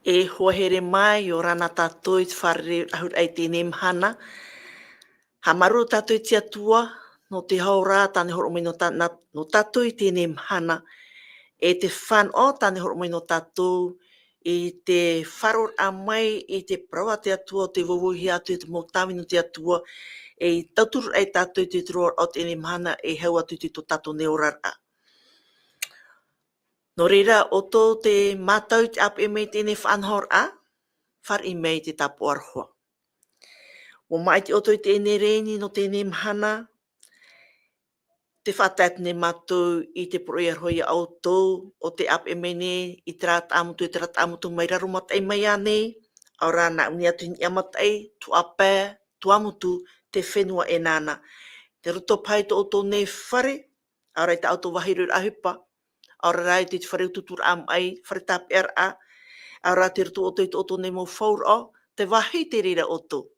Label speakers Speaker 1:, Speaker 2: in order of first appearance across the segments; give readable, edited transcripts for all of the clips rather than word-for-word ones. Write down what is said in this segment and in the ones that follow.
Speaker 1: E hohere mai o rana tātou i te whare ahur ai tēnei mhana. Ha maru tātou i te atua, no te haura tāne horomai no tātou i tēnei mhana. E te whan o tāne horomai no tātou i te wharor a mai i te prawa te atua, te wawuhi atu i te moktawi no te atua, e i tauturu ai tātou i te trua o tēnei mhana e hau atu i te tō tātou neorara. No reira, o tō te mātau te apu e mei tēnei whanhor a, whar i mei te tapu arhoa. O mai te oto i tēnei reini no tēnei mhana, te whatatne mātou i te proi arhoi au tō, o te apu e mei nei, i te rāt amutu mai raro matai mai anei, au rā nā uni atu ni amatai, tu apē, tu amutu, te whenua e nāna. Te roto pai to oto nei whare, au rai te auto wahirur ahupa, au rai te whare ututur am ai, whare tāpe ar a, au rā te roto oto i te oto nei mō whaur o, te wahi te rira oto.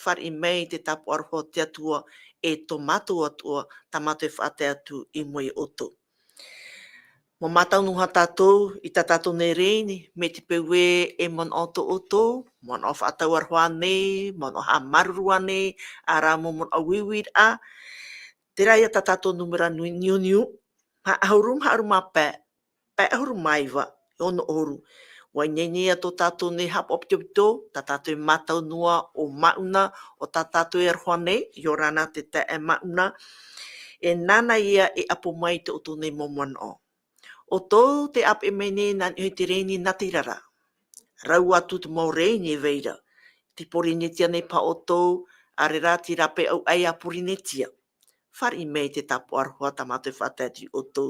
Speaker 1: Whar i mei te tapu arho te atua e tō mātou atua, tā mātou e whaate atu i mui oto. Mō mātau nuha tātou, i tā tātou nei reini, me te pewe e mon o tō oto, mon o whaatau arho anei, mon o ha maruru anei, a rā mon o wiwir a, te rai a tā tātou numera niu, ha ahurum mā pē, pē ahurum maiwa, i ono oru. Wai nei a tō tātou nei hapa opitopito, tā tātou mātau noa o mauna, o tā tātou e arhoa nei, i o rāna te e mauna, e nāna ia e apo mai te oto nei momoan o. O tō te apo e mei nei nā i te reini nati rara. Rau atu te mau reini e veira. Te porinetia nei pa o tō, are rā ti rape au ai a porinetia. Whar i mei te tapu arhoa tā mātou whātati o tō,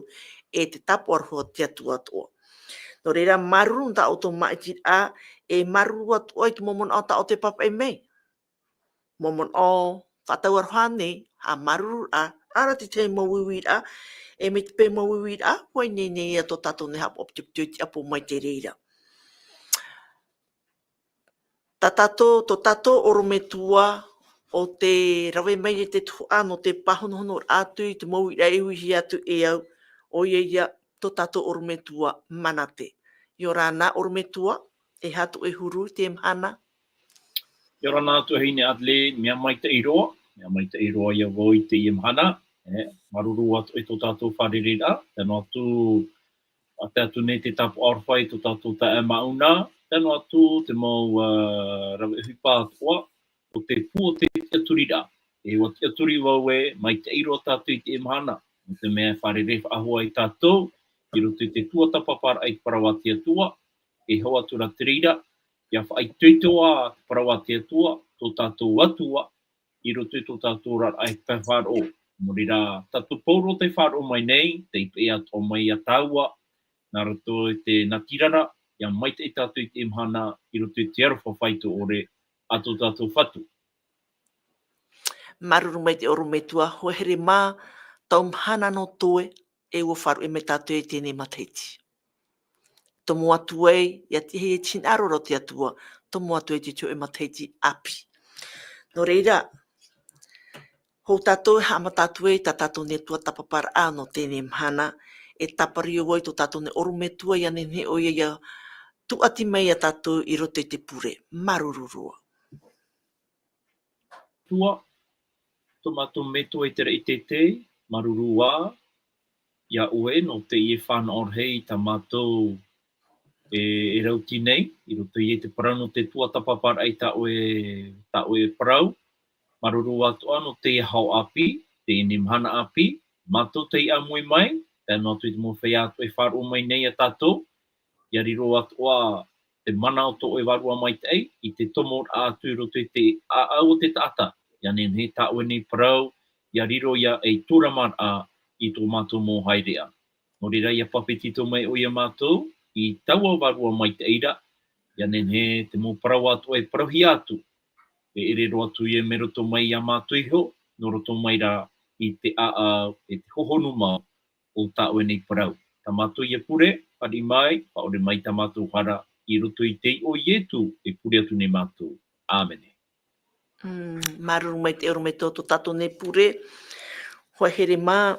Speaker 1: e te tapu arhoa te atua toa. No reira maruru ta o tō maiti a, e maruru atu oi ki momon o ta o te papa e mei. Momon o whatau arhane, ha maruru a, ara te te mauiwir a, e me te pe mauiwir a, hoi nei a tō tātou ne hapa optiptui te apo mai te reira. Tō tātou orometua o te rawe mai e te tua no te pahonohono atu i te mauira e uhi atu e au, o ia tō tātou orometua manate. I o rāna orometua, e hatu e huru te mhana.
Speaker 2: I o rāna atu hei ne Adelaide, mea mai te iroa ia woi te i mhana, maruru atu e tō tātou wharerera, tēnō atu a te atu nei te tapu aorwhai tō tātou ta e mauna, tēnō atu te mau rawe hupa atua, o te pū o te tiaturira. E wa tiaturi wau e mai te iroa tātou i te mhana, o te mea wharerefa ahua i tātou, i roto i te tuata papara ai parawa te atua, e hoa tura te rira, ia whaai tuitoa te parawa te atua, tō tātou atua, i roto i tō tātou rar ai te wharo. Mori rā, tātou pauro te wharo mai nei, te ipe ato mai a taua, nā roto i te natirara, ia mai te tātou i te mhana, i roto i te arofa whaito ore, a tō tātou whatu.
Speaker 1: Maruru mai te orometua, hohere mā, tau mhana no toe, e ua wharu e me tātou e tēnei mateiti. Tomo atu ei, ia te hei tin aroro te atua, tomo atu ei te tio e mateiti api. No reira, hou tātou e hama tātou ei, tā tātou ne tua tapapara a no tēnei mhana, e tapari o oi tō tātou ne orometua ia ne o ia tu ati mei a tātou i roto i te pure. Marururua.
Speaker 2: Tua, tomato meto e tere i te marurua, ia oe no te ie whana orhei ta mātou e rauti nei, i roto i te parau no te tua tapapara ai ta oe parau, maruru atu no te hau api, te ine mhana api, mātou te ia mui mai, tēnā atu i te mowhai atu e wharu mai nei a tātou, ia riro atu te mana o to e warua mai te ei, i te tomo atu i roto i te au o te tata, ia ne ta oe nei parau, ia riro ia e turaman a i tō mātou mō hairea. No rira ia papetito mai o ia mātou, i taua warua mai te eira, ia ne te mō parau atu e parauhi atu, e riro atu i e me roto mai ia mātou iho, no roto mai ra i te e te hohonu mau o ta oe nei parau. Ta mātou ia pure, pari mai, paore mai ta mātou hara, i roto i te o ietu e pure atu nei mātou. Āmene.
Speaker 1: Maruru mai te ero me tō tātou ne pure, hoa here mā,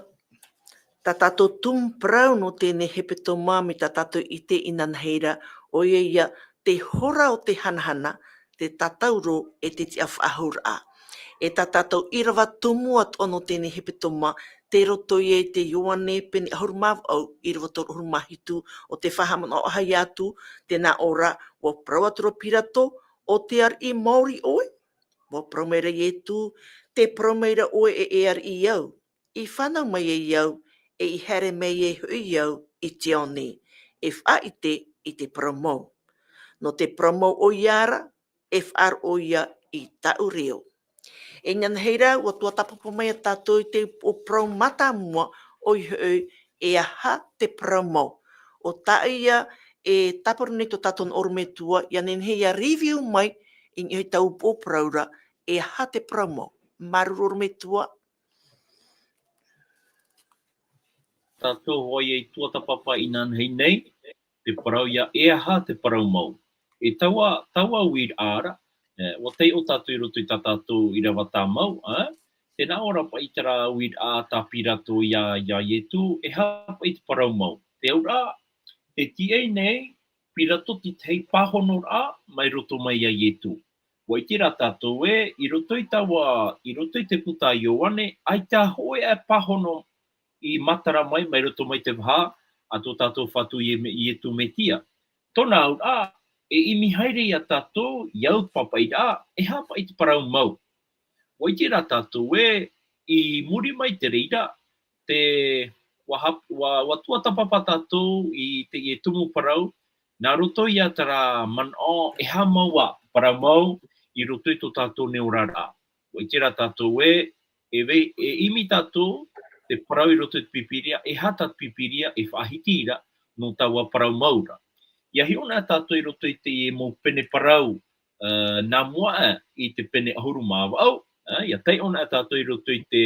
Speaker 1: tā tātou tum prau no tēnei hepe tō mā me tā tātou i te inanaheira, o ia te hora o te hanahana, te tatauro e te tia whaahura. E ta tātou irawa tumu at ono tēne hepetoma, te roto i e te ioane peni ahurumau au irawa toro hurumahitu o te whahamana o ahai atu, tēnā ora wa prawatura pirato o te ar i Māori oe. Wa promeira i etu, te promeira oe e ar i au. I whanau mai e iau, e i here mei e hui iau i te oni. E wha i te promo. No te promo o iara, e whaar o ia i tau reo. E ngan heira, ua tua tapapo mai a tātou i te o promata mua o i hui e aha te promo. O ta ia e taparo nei to tātou ormetua, ia nen heia review mai i ngi tau o praura e aha te promo. Maruru ormetua.
Speaker 2: Tātou hoi e tuata papa i nan hei nei, te parau ia e aha te parau mau. E taua weed ara, o tei o tātou i roto i tā tātou i rawa tā mau, tēnā ora pa i tera weed a tā pirato ia ietu, e hapa i te parau mau. Te aura, te tiei nei, pirato ti tei pahono a, mai roto mai ia ietu. Wa i tira tātou e, i roto i te puta ioane, ai tā hoe e pahono i matara mai roto mai te waha, a tō tātou whatu i e tu metia. Tōna au e imi haere i a tātou, iau papai e hapa i te parau mau. Wa i tira tātou e, i muri mai te reira, te wa tuata papa tātou i te i tumu parau, nā roto i a tara man o e ha maua parau mau, i roto i tō tātou neurara. Wa i tira tātou e imi tātou, te parau i roto i pipiria, e hata pipiria e whahitira no taua parau maura. Ia hiona tātou i roto i te mō pene parau nā mua i te pene ahuru māwa au. Ia tei ona tātou i roto i te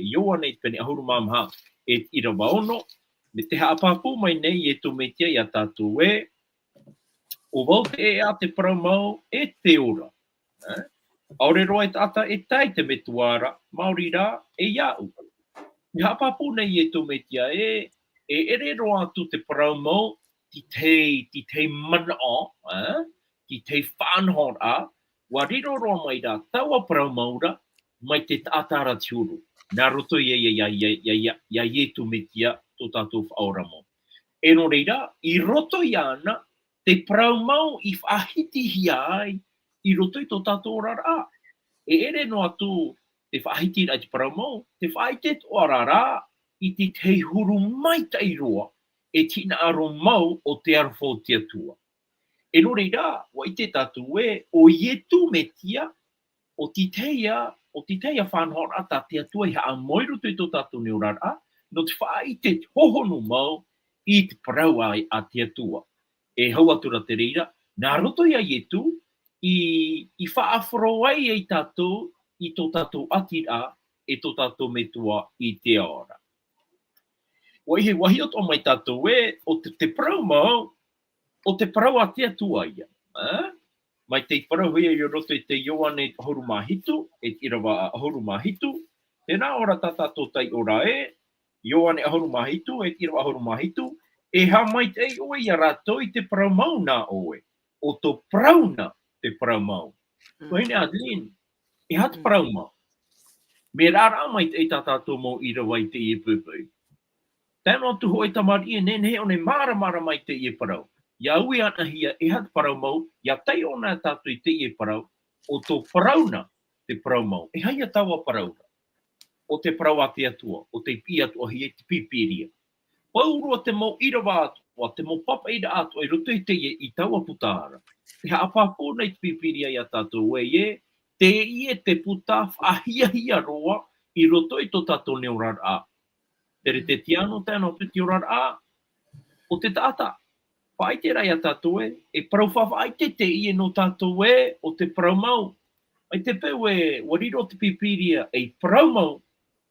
Speaker 2: ioane i te pene ahuru māma e irawa ono. Me te haapapu mai nei e tō metia i a tātou e, o wau te e a te parau mau e te ora. Aore roa e tata e tai te metuara, Māori rā e iau. Ni hapapu nei e tō metia e ere roa atu te parau mau, ti tei mana o, ti tei whanhor a, wa riro roa mai rā taua parau maura, mai te tātara tiuru. Nā roto ia e tō metia tō tātou whaora mo. E no reira, i roto i ana, te parau mau i whahiti hi ai, i roto i tō tātou rara. E ere no atu, te whahiti rai te parau mau, te whahiti o arara i te tei huru mai tai roa e tina aro mau o te arwho te atua. E no reira, wa i te tatu e, o ietu metia, o ti teia whanhor a ta te atua i haa moiru te tō tatu neurara, no te whahiti hohonu mau i te parau ai a te atua. E hau atura te reira, nā roto ia ietu, i whaafro ai e tatu, i tō tātou atira e tō tātou metua i te ora. Wahi o tō mai tātou e, o te parau mau, o te parau a te atua ia. Mai te parau hia i roto i te ioane horu mahitu, e irawa horu mahitu, tēnā ora tā tātou tai ora e, ioane horu mahitu, e irawa horu mahitu, e ha mai te oe i a rātou i te parau mau nā oe, o tō parau na te parau mau. Ko hine Adeline, e hata parau mau. Me rara mai te tā tātou mo i rawa i te i pūpū. Tēnā tu hoi tamari e nene o ne mara mai te i parau. Ia ui ana hia e hata parau mau, ia tei ona tātou i te i parau, o tō parau na te parau mau. E haia taua parau. O te parau a te atua, o te pi atua hi e te pipiria. Paurua te mo i rawa atua, te mo papa i ra atua, i roto i te i taua putara. Te haapapo nei te pipiria i a tātou e, te i e te puta whahia roa i roto i tō tātou neurara a. Tere te tiano tēnā piti orara a, o te tata. Whaite rai a tātou e parau whawhaite te i e no tātou o te parau mau. Ai te peu wariro te pipiria e parau mau,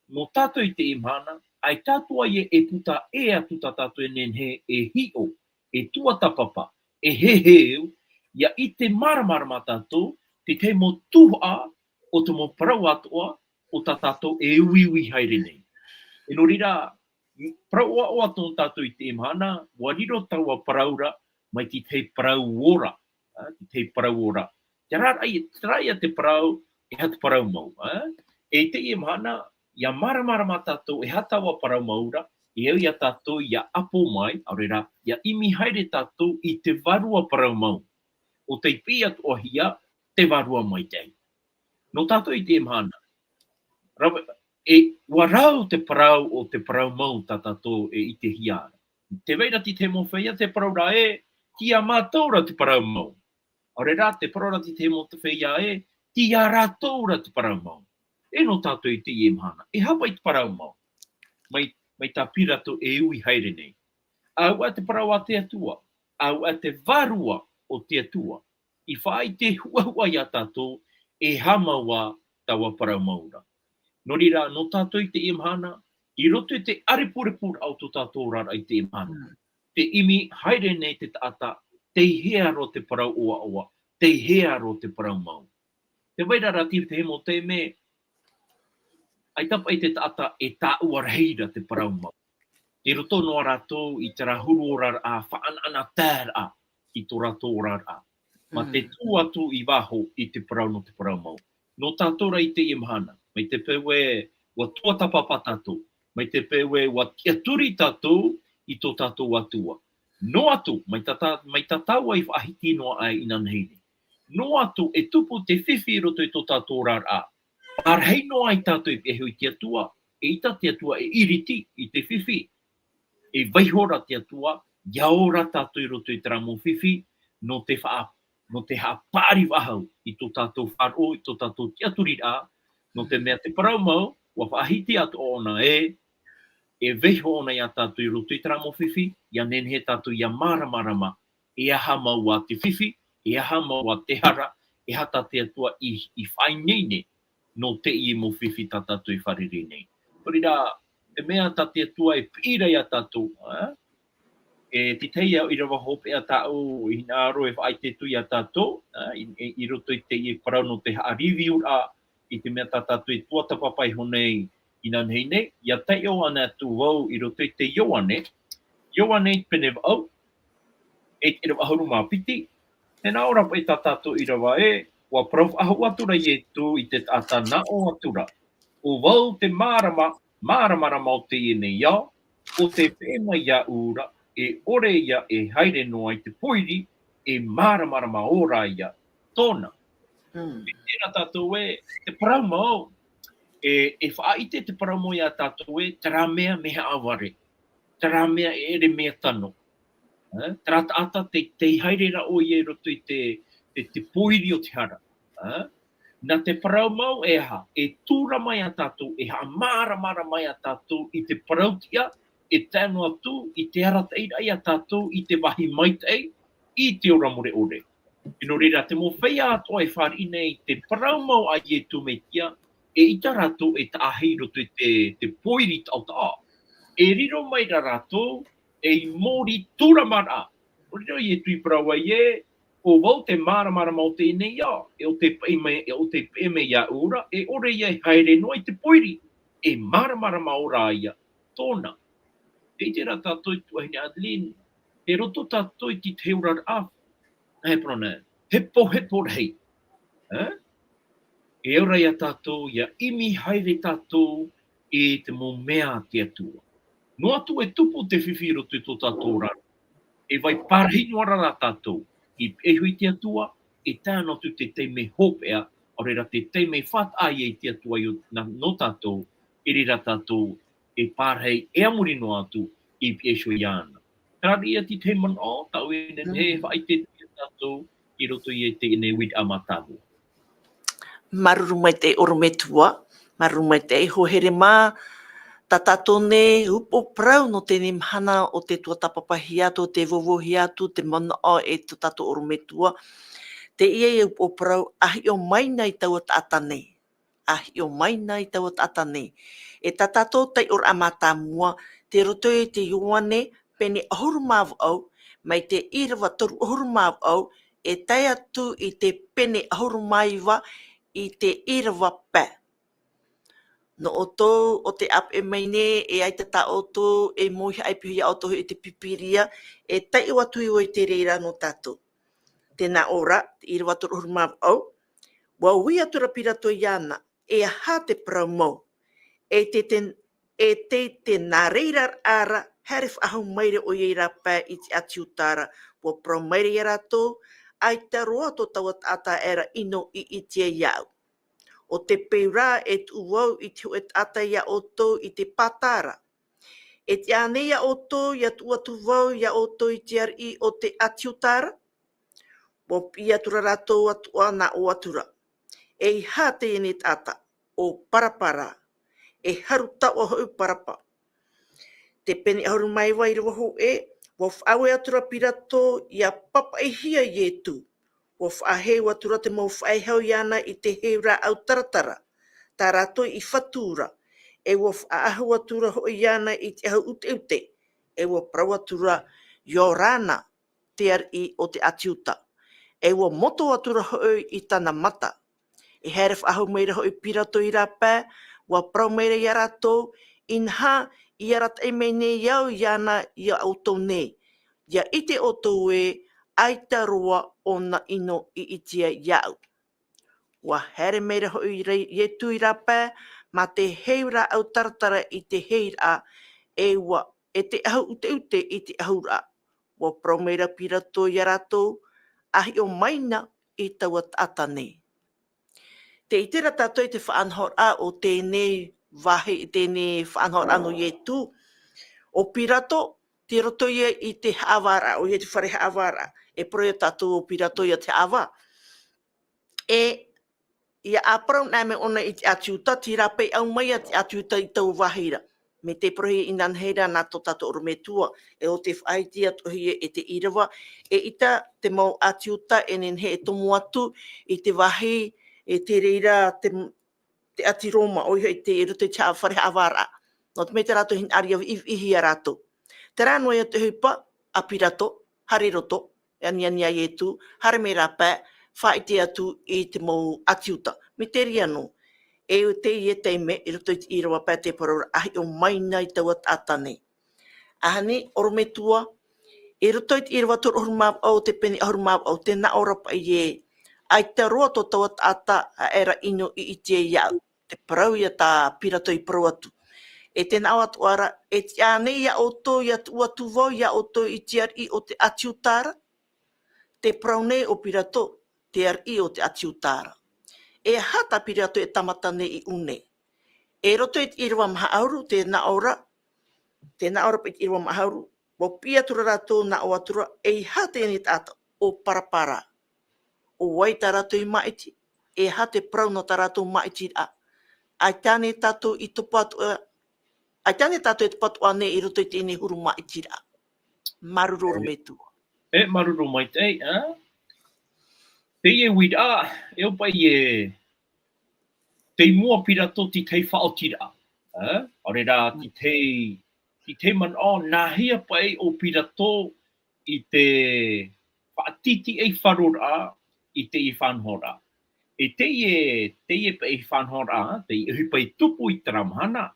Speaker 2: no tātou i te imhana, ai tātou ai e puta e atu tā tātou e nenhe e hio, e tua tapapa, e heheu, ia i te maramara tātou, te te mo tuha o te mo parau atua o tā tātou e uiwi haere nei. E no rira, parau o atu tātou i te imhana, wariro taua paraura, mai ti te parau ora. Te parau ora. Te rai a te parau, e hata parau mau. E te mana, ia mara tātou, e hatawa parau maura, e au ia tātou, ia apo mai, aurera, ia imi haere tātou i te varua parau mau. O te pi atu o hia, te varua mai te. No tātou i te mana. Warau te parau o te parau mau tātou e i te hiara. Te veira ti te mo whaia te parau ra e, tia mātaura te parau mau. Aure rā te parau ra ti te mo te whaia e, tia rātaura te parau mau. E no tātou i te i mhana. E hawa i te parau mau. Mai tā pirato e ui haere nei. Au a te parau a te atua. Au a te varua o te atua. I whai te huahua i a tātou e hamaua tawa parau maura. No rira, no tātou i te imhana, i roto i te arepurepur au tō tātou rara i te imhana. Te imi haere nei te taata, te hea ro te parau oa oa, te hea ro te parau mau. Te wairara tiri te hemo te me, ai tapa i te taata e tā uareira te parau mau. Te roto no rātou i te rahuru o rara a whaanana tēra i tō rātou o rara. Ma te tū atu i waho i te parau no te parau mau. No tātou ra i te imhana. Mai te pewe wa tuatapapa tātou. Mai te pewe wa tiaturi tātou i tō tātou atua. No atu, mai tātaua i whaahiti noa ai inanheine. No atu, e tupu te whiwhi roto i tō tātou rara. Parhei noa i tātou i pehu i te atua. E ita te atua e iriti i te whiwhi. E vaihora te atua, iaora tātou i roto i tera mō whiwhi, no te hapari wahau i tō tātou wharo, i tō tātou tiaturi rā, no te mea te parau mau, wa whaahiti atu ona e veho ona i a tātou i roto i tera mō whiwhi, ia nenhe tātou i a maramarama, e aha mau a te whiwhi, e aha mau a te hara, e hata te atua i whainene no te i mō whiwhi tā tātou i whariri nei. Kori rā, te mea tā te atua e pira i a tātou, e te teia i rawa hope a tāu i nā aro e whaai te tui a tātou, i roto i te i parau no te haariwi ura, i te mea tā tātou i tuatapapai honei i nanhei nei, ia te o ana tu wau i roto i te Ioane pene wau, e te rawa hauru mā piti, tēnā ora pai tā tātou i rawa e, wa prof ahu atura i e tu i te tata na o atura, o wau te māramara mau te i nei ia, o te pēma ia ura, e ore ia e haere noa i te poiri, e māramara ora ia, tōna. E tēnā tātou e, te parau mau, e whaaite te parau mau ia tātou e, tera mea meha aware, tera mea e ere mea tano. Tera taata te haere ra o i e roto i te poiri o te hara. Nā te parau mau e ha, e tūra mai a tātou, e ha māramara mai a tātou i te parautia, e tēnu atu, i te arateira i a tātou, i te wahi maitei, i te ora more ore. Ino rira, te mo whaia atoa e whari nei, te parau mau a i e tūmetia, e ita rātou e tāhei roto i te poiri tau tā. E riro mai ra rātou, e i mōri tūra mara. O riro i e tui parau ai e, o wau te māramara mau te nei ia, e o te pēme ia ura, e ore ia e haere noa i te poiri, e māramara mau rā ia, tōna. E te rā tātou i tuahine Adeline, e roto tātou i ti te urar a, hei prona, hepo rei. E ora ia tātou, ia imi haere tātou e te mō mea te atua. No atu e tupu te whiwhi roto i tō tātou rara. E vai parhino ara rā tātou, i ehui te atua, e tāno tu te teime hopea, o reira te teime what ai e te atua no tātou, e rira tātou, e pārhei e amuri no atu i piesho i ana. Karari ati te man o, tau e ne whai te tātou i roto i e te ne wit amatahu.
Speaker 1: Maruru mai te orometua, maruru mai te iho here mā, ta tātou ne upo prau no te nimhana o te tuatapapahi atu, te vovohi atu, te mana o e te tātou orometua, te ia e upo prau ahi o mai nei tau tāta nei. Ahi o mai nei tau tāta nei. E tā tātou tei ora amata mua, te roto e te Ioane pene ahuru māu au, mai te irawa toru ahuru māu au, e tai atu i te pene ahuru maiwa i te irawa pē. No o tō, o te ap e mai ne, e ai te tā o tō, e mohi ai pihi au tō i te pipiria, e tai o atu i o i te reira no tātou. Tēnā ora, te ira watu urumau au, wa wia tura pirato iana, e ha te promo, e te nā reira ara, harif ahu maire o ira pā i te atiutara, wa promaire i rato, ai te roa to tawat ata era ino i te iau. O te peira e tu wau i te huet ata ia oto i te patara. E te anea oto ia tu atu wau ia oto i te ari o te atiutara, wa pia tura rato atu ana o atura. E ha te ene tata, o parapara, e haru taua hoi parapa. Te peni auru mai wai waho e, wa whaawe atura pirato ia papa e hia i e tu. Wa whaahe watura te mau whaehau iana i te heura au taratara. Tā rato i whatura. E wa whaahu atura hoi iana i te au ute. E wa prawatura yorana te ari o te atiuta. E wa moto atura hoi i tana mata. E heref ahu meira hoi pirato i rapa, wa prau meira i rato, inha i arat e mei ne iau iana i auto ne. Ia ite o tau e aita roa o na ino i itia iau. Wa here meira hoi i tu i rapa, ma te heira au taratara i te heira e wa e te ahu ute i te ahura. Wa prau meira pirato i rato, ahi o maina i taua atane. Te itera tātou i te whaanhora o tēnei wahi i tēnei whaanhora no i tu. O pirato, te roto ia i te haawara, o ia te whare haawara. E proia tātou o pirato ia te awa. E ia aparau nā me ona i te atiuta, ti rapei au mai a te atiuta i tau wahira. Me te proia i nanheira nā tō tātou oro me tua. E o te whaitia tohi e te irawa. E ita te mau atiuta e nenhe e tomu atu i te wahi e te reira te ati Roma o i te ruto i te whare awara. No te me te rato hin ari au ihi a rato. Te rānua ia te hupa, a pirato, hare roto, e ania i tu, hare me rapa, whaite atu i te mau atiuta. Me te riano, e te i e te me, i ruto i te irawa pā te parora, ahi o maina i tau atane. Ahani, oro me tua, i ruto i te irawa toro hurumau au, te peni hurumau au, te na ora pa i e, ai te roa tō tau ata a era ino i ite iau. Te parau ia tā pirato i parau atu. E te nao atu ara, e te ane ia oto ia tu atu vau ia oto i te ari o te atiutara. Te parau nei o pirato, te ari o te atiutara. E hata pirato e tamata nei i une. E roto i te irawa maha auru, te na ora pa i te irawa maha auru, mo pia tura rato na o atura, e hata ene tata o parapara. O wai tā rato i maiti, e ha te prau no tā rato maiti a. Ai tāne tātou i te patu, ai tāne tātou i te patu ane i roto i tēnei huru maiti a. Maruroro me tu.
Speaker 2: E maruru mai te, te e wira, e opa i te mua pirato ti tei whaotira. Ore rā, ti te man o nāhia pai o pirato i te whaatiti e wharora i te i whanhora. E te e pa i whanhora, te i hupa i tupu i taramhana,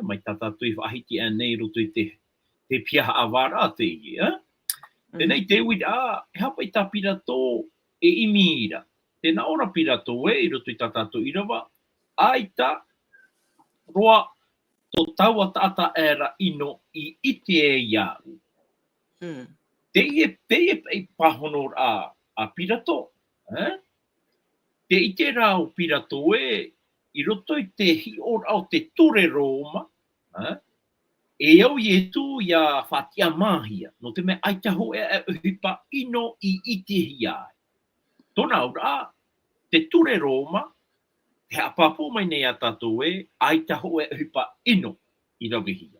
Speaker 2: mai tātātou i whaahiti a nei roto i te piaha awara te i, Tēnei te wira, e hapa i tā pirato e imiira. Tēnā ora pirato e, i roto i tā tātou irawa, ai tā roa tō taua tata era ino i ite e iau. Te e pahonor a pirato. Te ite rao pirato e, i roto i te hior au te ture Roma, e au i tu ia whatia mahia, no te me aitaho e hipa ino i ite hiai. Tōna ura, te ture Roma, te apapo mai nei a tātou e, aitaho e hipa ino i rawihia.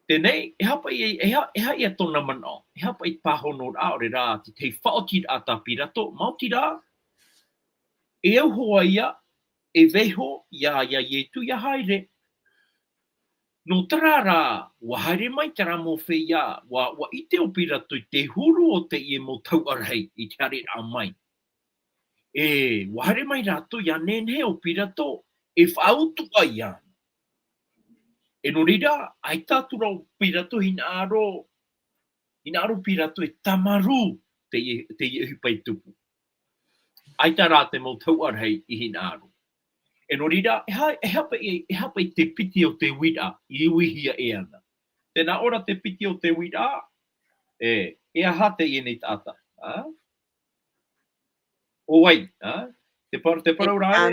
Speaker 2: Tēnei, e hapa i a tōna mana, e hapa i pahono rā ore rā, te whaoti a tā pirato, mauti rā, e au hoa ia, e veho ia ietu ia haere. No tara rā, wa haere mai tara mo whea, wa ite o pirato i te huru o te ie mo tau arhei i te are rā mai. E, wa haere mai rato ia nene o pirato, e whautu ai ana. E no rira, ai tātura o pirato hina aro pirato e tamaru te i pai tupu. Ai tā rā te mau tau arhei I hina aru. E no rira, e hapa I te piti o te wira I iwihia e ana. Tēnā ora te piti o te wira, e aha te I nei tāta. O wai, te parau rā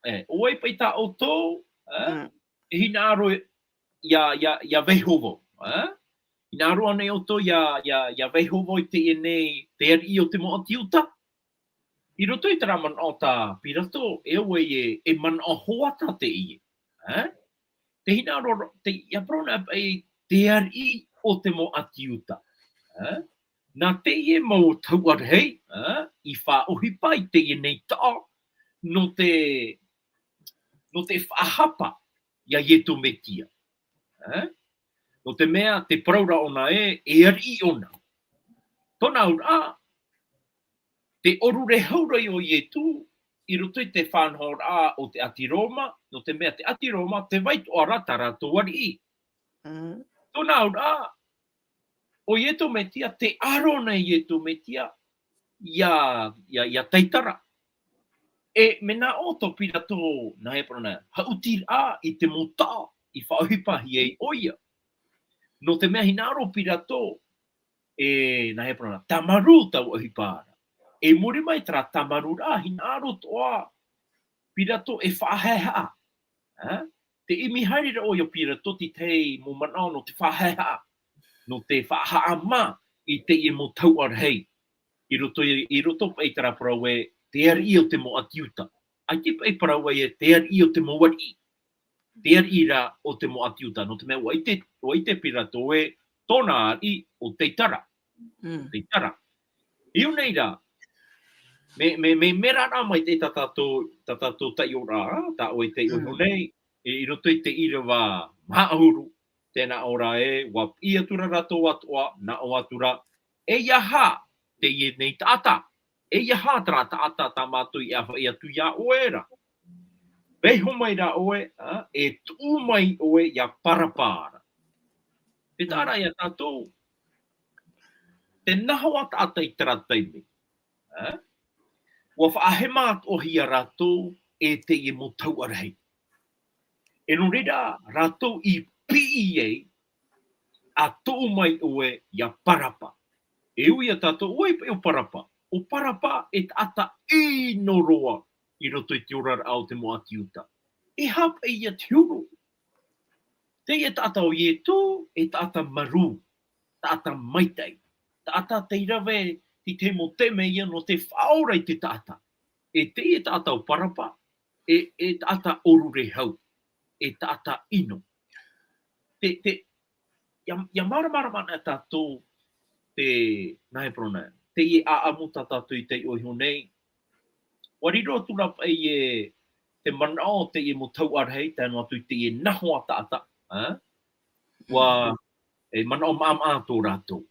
Speaker 2: e, o wai pai tā o tō, e hina aru ia veihovo. Ina aru ane o tō ia veihovo I te nei, te ari o te moa tiuta. I roto I tara man o tā pirato, e oe e man o hoata te I. Te hina aro, ia prona te ari o te mo atiuta. Nā te I mau tau arhei, I wha ohi pai te I nei tā, no te whahapa ia ieto me tia. No te mea, te praura ona e ari ona. Tona ura, te orure haurai o ietu, I roto I te whanhora o te Atiroma, no te mea te Atiroma, te wait o aratara tō wari. Tōna ura, o ieto me tia, te arona ieto me tia, ia teitara. E mena o tō pira tō, na he prona, hautira I te mota, I whaohipahi e oia. No te mea hinaro pira tō, na he prona, tamaru tau ohipara. E muri mai tra tamaru rā, hinaro toa, pira tō e whaheha. Te imiharira o yo pira tō ti tei mo manao no te whaheha. No te whahaa ma I te I mo tau arhei. I roto pai tara parau e te ari o te mo atiuta. Ai te pai parau e te ari o te mo wari. Te ari ra o te mo atiuta. No te mea o te pira tō e tōna ari o teitara. Teitara. Iu nei ra, me mera rā mai te tatato tai o rā, tā o te iho nei, I roto I te irawa maahuru, tēnā ora e, wa ia tura rato atua, na o atura, e iaha te I nei tāta, e iaha tra tāta tā mātu I awha I atu ia oera. Beho mai rā oe, e tū mai oe ia parapara. Te tāra ia tātou, te nahawa tāta I taratai me. Wa whaahema o hia rātou e te I mo tau arhei. E no rira rātou I PEA a tō mai oe ia parapa. E ui a tātou oe pa o parapa. O parapa e tata I no roa I roto I te orara au te mo atiuta. E hapa ia te uru. Te e tata o ie tō, e tata maru, tata maitai, tata te irawe, I te mo te meia no te whaora I te tata. E te e tata o parapa, e tata orure hau, e tata ino. Ia maramara mana tātou te, nahe prona, te e aamuta tātou I te oiho nei. Wariro tura pai e te manao te e mo tau arhei, tēnu atu I te e nahoa tata. Wa e manao maama tō rātou.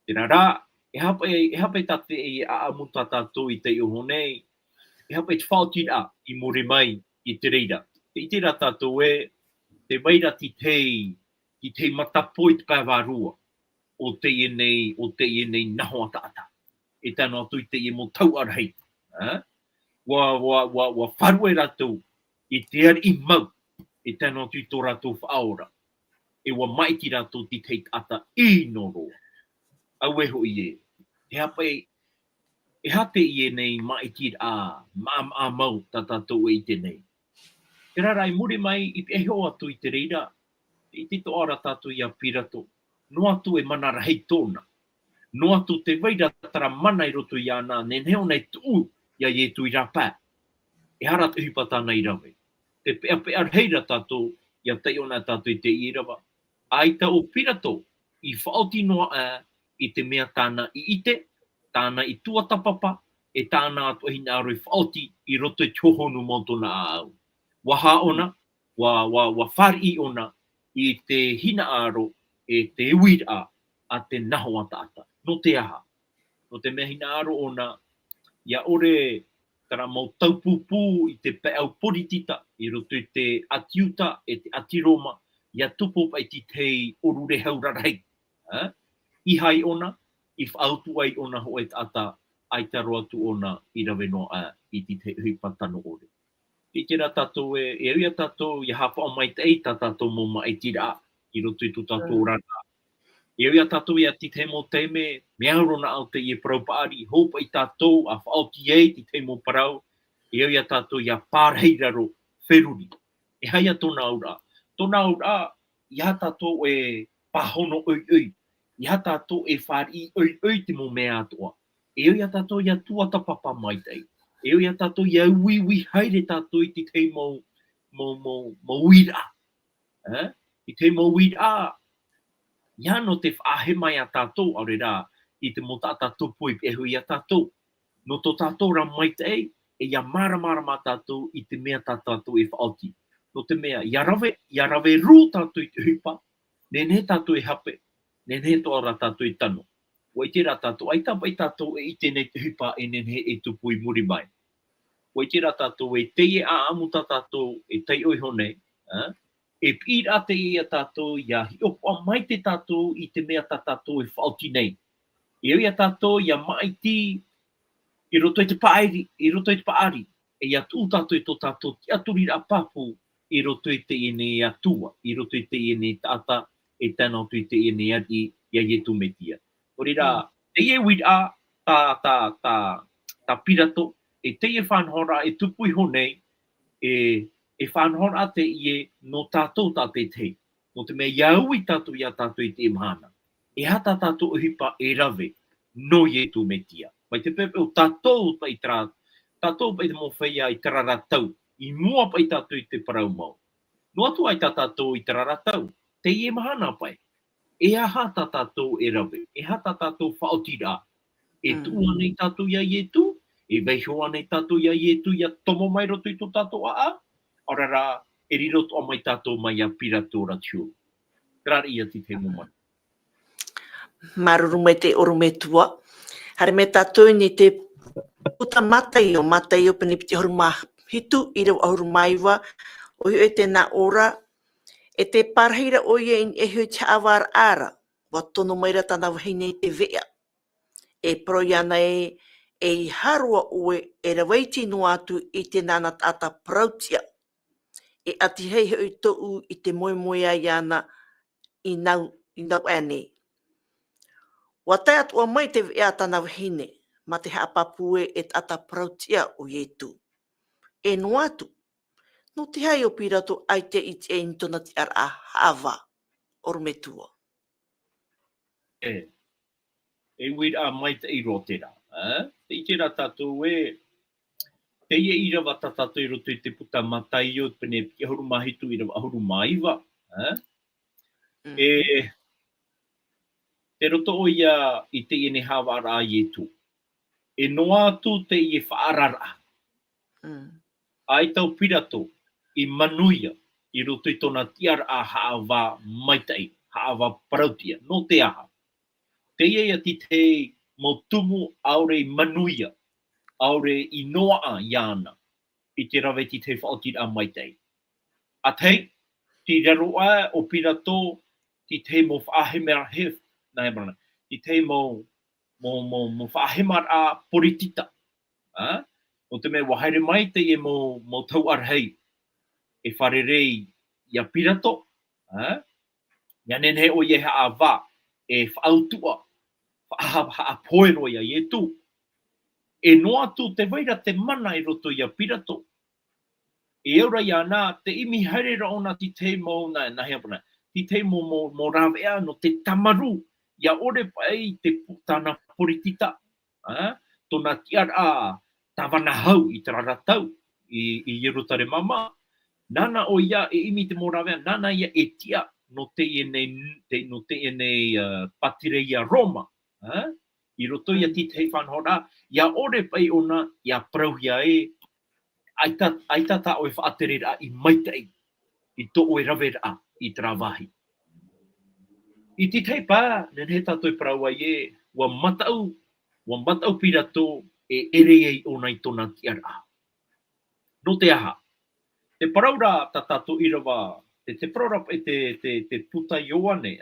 Speaker 2: Tēnā rā, e hapa tate e aamuta tātou I te oho nei, e hapa te whaotira I muri mai I te reira. Te itira tātou e, te waira ti tei matapoi te kaiwarua o te e nei nahoa tata. E tēnu atu I te e mo tau arhei. Wa wharue rātou I te ari I mau, e tēnu atu I tō rātou whaora. E wa maiti rātou ti tei tata I no roa. Au e hoi e. E hate I e nei maiti a mau tātou e te nei. Te rara I muri mai I peho atu I te reira. I tito ara tātou I a pirato. No atu e manara hei tōna. No atu te waira tara mana I roto I ana, ne neo nei tuu ia I tu I rapa. E hara te hipata nei rawe. Te pea reira tātou ia tei ona tātou I te irawa. Ai ta o pirato I whaoti noa I te mea tāna I ite, tāna I tuatapapa, e tāna atu hina aro I whaoti I roto I tōhonu montona au. Waha ona, wa whari ona I te hina aro e te uira a te nahoa tata. No te aha. No te mea hina aro ona, ia ore tara mau taupupu I te peau poritita, I roto I te atiuta e te atiroma, ia tupu pai ti tei orure haurarei. I hai ona, I whaautu ai ona ho e tata ai taro atu ona I rawe noa I ti te hui patano ore. I tira tatou e uia tatou I hapa o mai te eita tatou mo mai tira I roto I tu tatou rana. E uia tatou ia ti te mo teime, me aurona au te I praupari, hopa I tatou a whaoti ei ti te mo parau, e uia tatou ia pārheiraro wheruri. E haia tōna aura. Tōna aura, ia tatou e pahono oi. Ia tatou e whari oi te mo mea atoa. E uia tatou ia tuata papa mai tei. E uia tatou ia ui haere tatou I ti te mo wira. I te mo wira. Ia no te whaahe mai a tātou, aure rā, I te mo tata tupu I hui a tātou. No tō tātou ra mai te ei, e ia mara mā tātou I te mea tātou e whaoti. No te mea, ia rawe rū tātou I te hupa, ne tātou e hape, ne tō ara tātou I tano. Wai te rā tātou, ai tapa I tātou e I tēnei te hupa e ne e tupu I muri mai. Wai te rā tātou e teie a amuta tātou e tei oi honei, e pira te ia tātou, ia hiopa mai te tātou I te mea tātou e whaoti nei. E ia tātou, ia maiti, I roto I te paari, e ia tū tātou I tō tātou, ti aturi rā papu, I roto I te ene atua, I roto I te ene tata, e tēnā tu I te ene ati, ia ietu me tia. Ori rā, te ie wira, tā pirato, e te ie whanhora, e tupui honei, e whanhora te ie no tātou tā te te. No te mea iau I tātou ia tātou I te imahana. E hata tātou uhipa e rawe, no ietu me tia. Mai te pepe o tātou pa I tra, tātou pa I te mowhia I tararatau, I mua pa I tātou I te parau mau. No atu ai tātou I tararatau, te ie mahana pai. E aha tātou e rawe, e hata tātou whaotira. E tua nei tātou ia ietu, e veihoa nei tātou ia ietu, ia tomo mai roto I tō tātou a. Ora rā, e riroto o mai tātou mai a piratora tiu. Rari ia ti te mumai.
Speaker 1: Maruru me te oru me tua. Hare me tātou ni te puta matai o pene piti horu hitu I rau ahuru maiwa. O e te nā ora, e te parheira o ia in e hui te awar ara. Wa tono maira tana wahine te vea. E proiana e I harua oe e raweiti no atu I te nana tata prautia. E ati hei hui tou I te moe ai ana I nau ane. Wa tai atua mai te vea tana wahine, ma te hapapue e tata prautia o ietu. E no atu, no te hai o pirato ai te I te intona ti ar a hava, oru me tua.
Speaker 2: E wira mai te I rotera. Te I tera tātou te ia I rawa tātou I roto I te puta matai o pene piki ahuru mahitu I rawa ahuru maiwa. Te roto o ia I te ene hawa ara ietu. E noa atu te I whaarara. Ai tau pirato I manuia I roto I tona tiara a haava maitai, haava parautia, no te aha. Te ia ti te mo tumu aure manuia, aure I noa iana, I te rawe ti te whaotira maitai. A tei, ti raroa o pirato, ti te mo whaahemera hef, ti te mo whaahemara poritita. O te mea wahaere mai te e mo tau arhei, e wharerei ia pirato, ia nene o ie haa wā, e whaautua, haa poero ia ie tu. E noa tu te waira te mana I roto ia pirato. E eura ia nā, te imi haerera ona ti te mo, ti te mo rawea no te tamaru, ia ore pai te putana poritita, tona tiara tawana hau I te raratau, I Yerutare mama. Nana o ia e imi te morawea, nana ia e tia no te ene patire ia Roma. I roto ia ti te whanhora, ia ore pai ona, ia prauhia e, aitata o e whaaterera I maitai, I to o e rawera I trawahi. I ti te pā, nene tato e praua e, wa matau pirato e ere ei ona I tona tiara. No te aha. Te paraura tato I rawa, te paraura e te puta Ioane,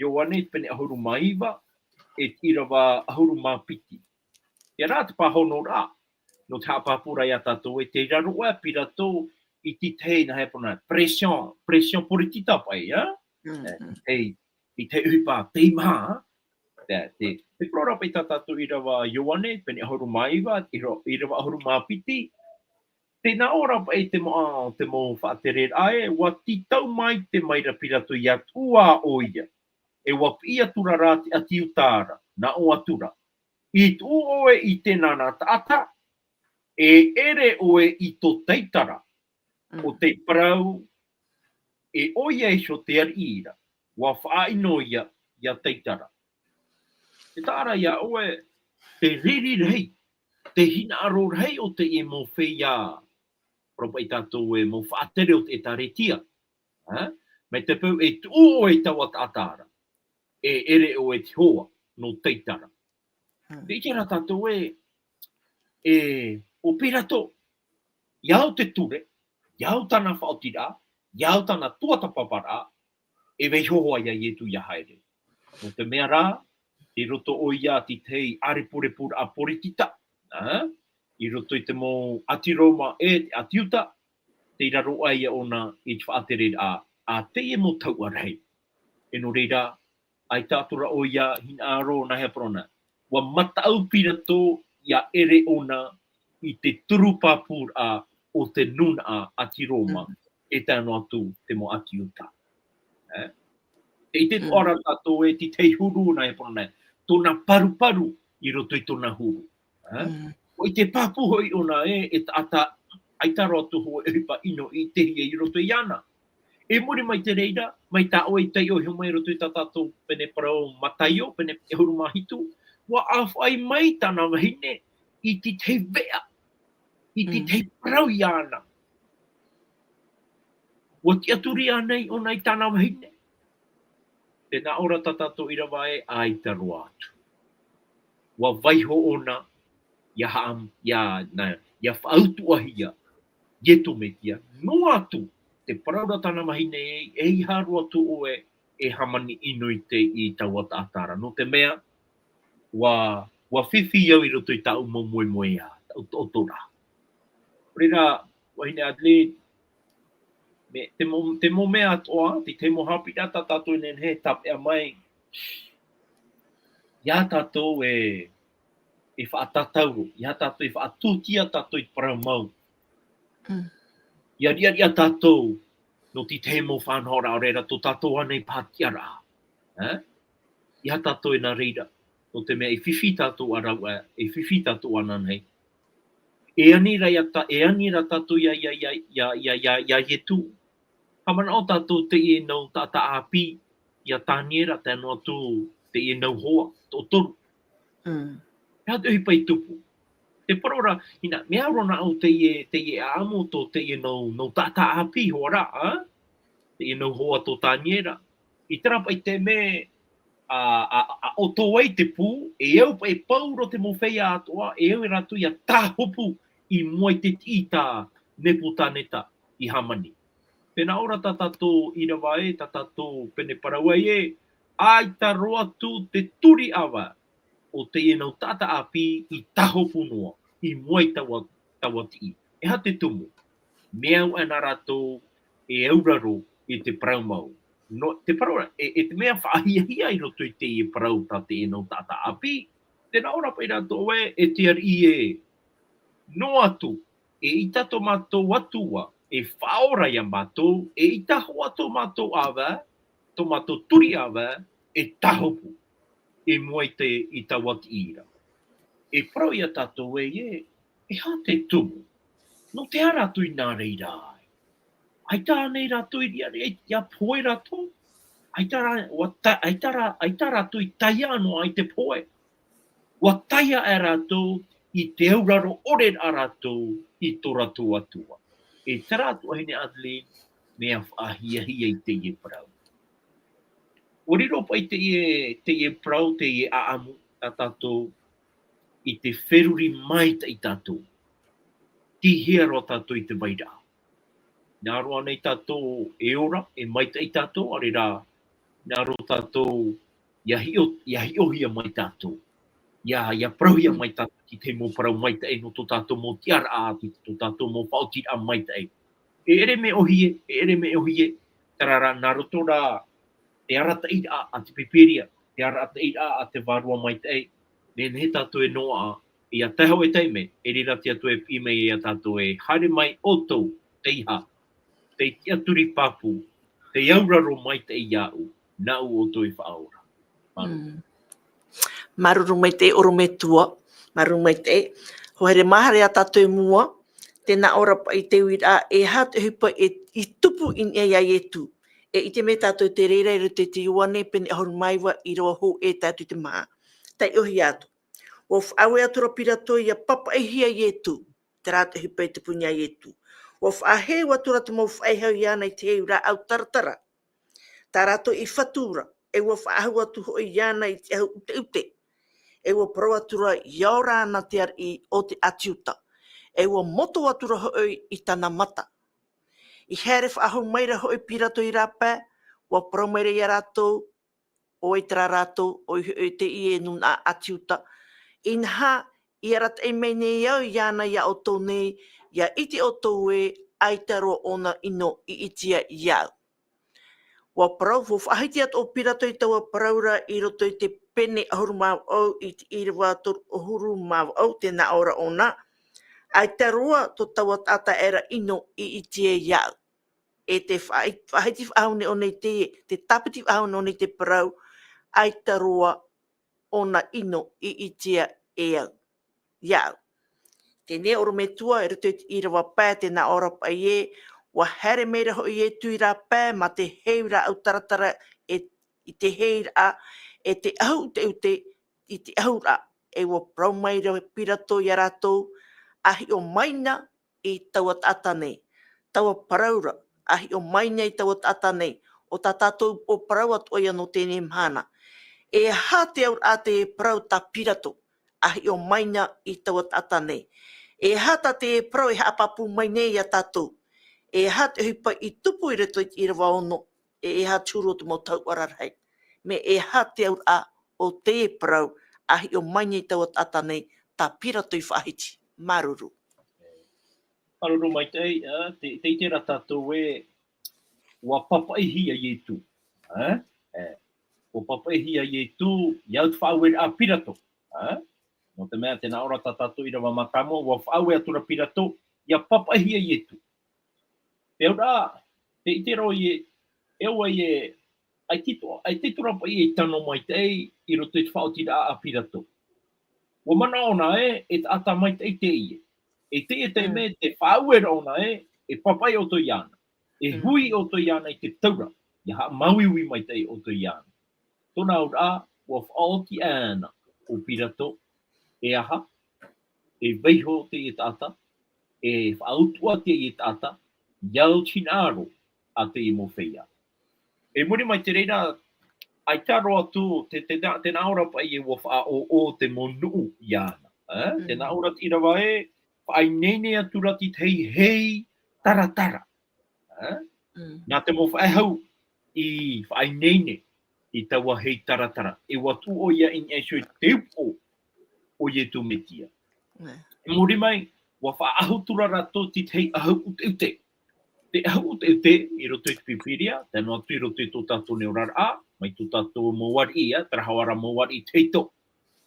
Speaker 2: Ioane pene ahuru maiwa, e tirawa ahuru mapiti. E rā te pahono rā, no te hapapura ia tātou e te raro ea pira tō i ti tei na hepona pression politita pai, i te uipa te maha, te prora pai tā tātou i rawa Ioane, pene ahuru maiwa, i rawa ahuru mapiti, tēnā ora pai te mo whaatere ae, wa titau mai te maira pira tō i atua o ia. E wapi atura rā te ati utara, na o atura. I tū oe i tēnā nā tāta, e ere oe i tō teitara, o te parau, e oia i so te arira, wa whaaino ia teitara. Te tāra ia oe, te riri rei, te hina aro rei o te e mo whia, propa i tātou e mo whaatere o te taretia. Me te pau e tū oe tawa tātara. E ere o e te hoa no teitara. Te ikera tātou o pirato, iau te ture, iau tana whaotira, iau tana tuatapapara, e wei hoa ia i tu ia haere. No te mea rā, i roto o ia ti tei aripurepura a poritita, i roto i te mo atiroma e te atiuta, te raro aia ona i te whaatere a te e mo tau arei. E no reira, ai tātura o ia hina aro na hea prona. Wa matau pira tō ia ere ona i te turupapur a o te nuna a atiroma e tāno atu te mo atiuta. E te ora tātou e ti tei huru na hea prona. Tōna paru i roto i tōna huru. O i te papuho i ona e ata aitaro atu hoa e hipa ino i te hia i roto i ana. E muri mai te reira, mai tā oe tei o hiu mai roto i tā tātou pene parau mataio, pene e huru mahitu, wa awhai mai tāna wahine i ti te vea, i ti te parau i ana. Wa ti aturi anei o nei tāna wahine. Tēnā ora tā tātou i rawa e ai ta roa atu. Wa waiho ona, ia haam, ia whautu ahia, ietu metia, no atu, te paraura tāna mahine e i haru atu oe e hamani ino i taua tātara. No te mea, wa whiwhi au i roto i tau mo moe a, o tora. Reira, wahine Adelaide, te mo mea atoa, te mo hapira tā tātou i nen he tapea mai, ia tātou e whaatatauro, ia tātou e whaatūtia tātou i parau mau. Ia tātou, no ti te mo whanhora o reira, tō tātou anei pātiara. Ia tātou e nā reira, no te mea e whiwhi tātou arau, e whiwhi tātou ananei. E anira tātou ia ietu. Hamana o tātou te e nau tāta api, ia tāniera tēnu atu te e nau hoa, tō toru. Ia te hipa i tupu. Te parora, ina, mea rona au te e amo tō te e nau tāta api hoa rā, te e nau hoa tō tāniera. I tarapa i te me o tō wei te pū, e au pa e pauro te mowhea atoa, e au e ratu ia tāhopu i moe te tita nepu tāneta i hamani. Pena ora tā tātou i rawa e, tā tātou pene parawai e, ai tā roa tū te turi awa o te e nau tāta api i tāhopu noa, i moe tawa ti. E ha te tumu, mea au ana rātou e auraro i te parau mau. No, te parau, e te mea whaahia i roto i te e parau tā te e nau tāta api, tēnā ora pai rātou e te ar i e. No atu, e i tato mātou atua, e whaora ia mātou, e i taho ato mātou awa, tō mātou turi awa, e tahopu, e moe te i tawati ira. E parau ia tātou e ha te tumu, no te aratu i nā reira ai. Ai tā nei ratu i ia poe ratu, ai tā ratu i tai anō ai te poe. Wa taia e ratu i te auraro ore a ratu i tō ratu atua. E tā ratu ahine Adelaide, mea whaahia i te e parau. Oriro pai te e parau, te e aamu a tātou, i te wheruri mai i tātou. Ti hiaro tātou i te wairā. Nā roa nei tātou e ora, e maita i tātou, are rā, nā roa tātou ia hi ohia mai tātou. Ia prauhia mai tātou ki te mō parau mai tae no tō tātou mō tiara a, tō tātou mō whaotira mai tae. E ere me ohie, tarara nā roto rā, te arata i a te peperia, te arata i a te wārua mai tae, ne tātou e noa a, ia teho e teime, e rira te atu e pime e a tātou e haere mai otou te iha, te tiaturi papu, te auraro mai te iau, nā u otou i whaora.
Speaker 1: Maruru mai te oro me tua, maruru mai te, hoere mahare a tātou e mua, tēnā ora pa i te uira e hatu hipa i tupu in e ai e tu. E i te me tātou te reira i rute te iwane pene ahuru maiwa i roa ho e tātou te maa. Tai ohi atu. O whawe atura pirato i a papa e hia i e tu. Te rātou hipa i te punya i e tu. O whahe watura te mau whaehau i ana i te eura au taratara. Tā rātou i whatura. E ua whaahau atu ho i ana i te au ute. E ua proatura i aura ana te ar i o te atiuta. E ua moto atura ho i tana mata. I here whaahau maira ho i pirato i rāpē, ua promaira i a rātou, o i tera rātou, o i te i e nuna atiuta. Inha, i arata e mei nei au i ana i a o tō nei, i a iti o tō e, ai te roa ona ino i itia i au. Wa parau, wo whahiti at o pirato i taua paraura i roto i te pene ahuru mau au i te iriwa tur ahuru mau au tēnā ora ona. Ai te roa to taua tata era ino i itia i au. E te whahiti whahaune o nei te tapiti whahaune o nei te parau, ai te roa ona ino i itia e au. Iau. Tēnei oro me tua e roto i te iriwa pā tēnā ora pa i e, wa here meira ho i e tui rā pā, ma te heira au taratara i te heira e te ahu te ute i te ahu rā. E wa prau meira pirato i a rātou, ahi o maina i taua tata nei. Taua paraura, ahi o maina i taua tata nei. O tā tātou o parau atu o ia no tēnei mhana. E hā te aur a te parau tā pirato, ahi o maina i taua tata nei. E hata te parau e haapapu mai nei a tātou. E hata hipa i tupu i reto i irawa ono, e ha tūro te mo tau ararhei. Me e hate aur a o te parau, ahi o maina i taua tata nei, tā pirato i whahiti. Maruru.
Speaker 2: Maruru mai tei, te itera tātou e wa papaihi a ietu. O papaihi a ietu, iau te whaue a pirato. No te mea tēnā ora tātou i rawa makamo, wa whaue atura pirato, ia papaihi a ietu. Te ora, te itero i e ua i e, ai titura pa i e tano mai tei, i roto i te whaotira a pirato. Wa mana ona e te ata mai tei te i e. E te me te whaue ona e papai o to iana. E hui o to iana i te taura, i ha mauiwi mai tei o to iana. Tōna ora, wa whaoti ana o pirato, e aha, e veiho te i tata, e whaautua te i tata, iau tinaro a te i mo whea. E muri mai te reira, ai taro atu, tēnā ora pa i e wa whaao te mo nuu i ana. Tēnā ora te irawa e, whaai nene atu rati te hei taratara. Nā te mo whaehau i whaai nene i taua hei taratara. E watu o ia in esho i te upo o ie tu metia. E muri mai, wa whaahutura rato ti te ahu ute. Te ahu ute i roto i te pipiria, tēnā atu i roto i tō tātou neorar a, mai tō tātou mōwari ia, tarahawara mōwari i teito.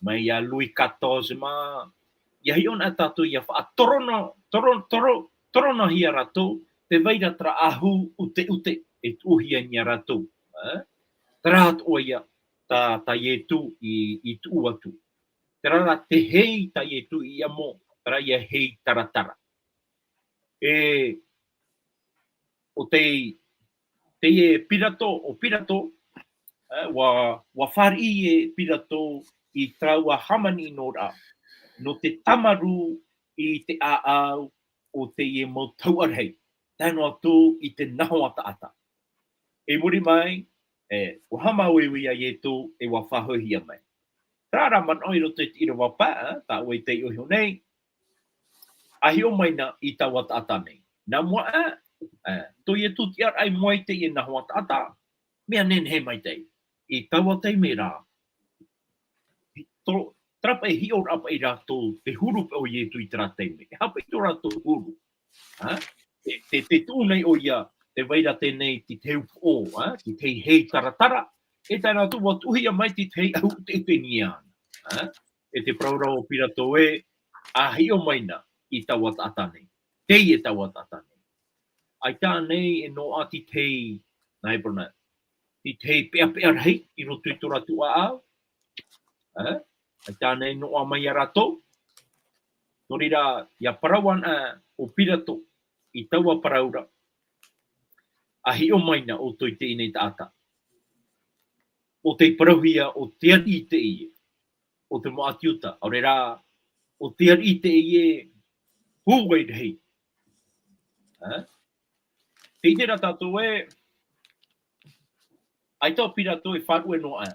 Speaker 2: Mai a Louis XIV ma, ia hi ona tātou ia torona hi a rato, te veira tra ahu ute, e tuohia ni a rato. Trat o ia, ta ietu i tu atu. Tera te hei ta ietu i amo, tera ia hei taratara. O te pirato, wa whari e pirato i traua hamani no rā. No te tamaru i te aau o te e mo tauarhei. Tēnā atu i te naho ata. E muri mai, o hamauewi a ietu e wa whahohia mai. Trara man oiro te tira wa pā, tā oi te iho nei, ahi o maina i taua tata nei. Nā mua to ia tu tiar ai moai te i naho ata, mea nen he mai tei. I taua tei me rā, trapa e hior apa i rato te huru o ye tu i trateme. E hapa i tō rato huru. Te tūnei o ia, te weira tēnei ti teu o, ti tei hei taratara, e tēnā tu wa tuhia mai ti tei au te teniana. E te praura o pirato e, a hio maina i tawa tatane. Tei e tawa tatane. Ai tā nei e no a ti tei, nai brona, ti tei pea rei, i no tui tora tua au. Ai tā nei no a mai a rato. No rira, ia parawan o pirato, i taua paraura, a hio maina o toi te inei tāta. O te parauhia o te i te ie, o te moatiuta, o rera, o te i te ie, huwei rei. Te itera tātou e, ai tau pirato e wharu e noa.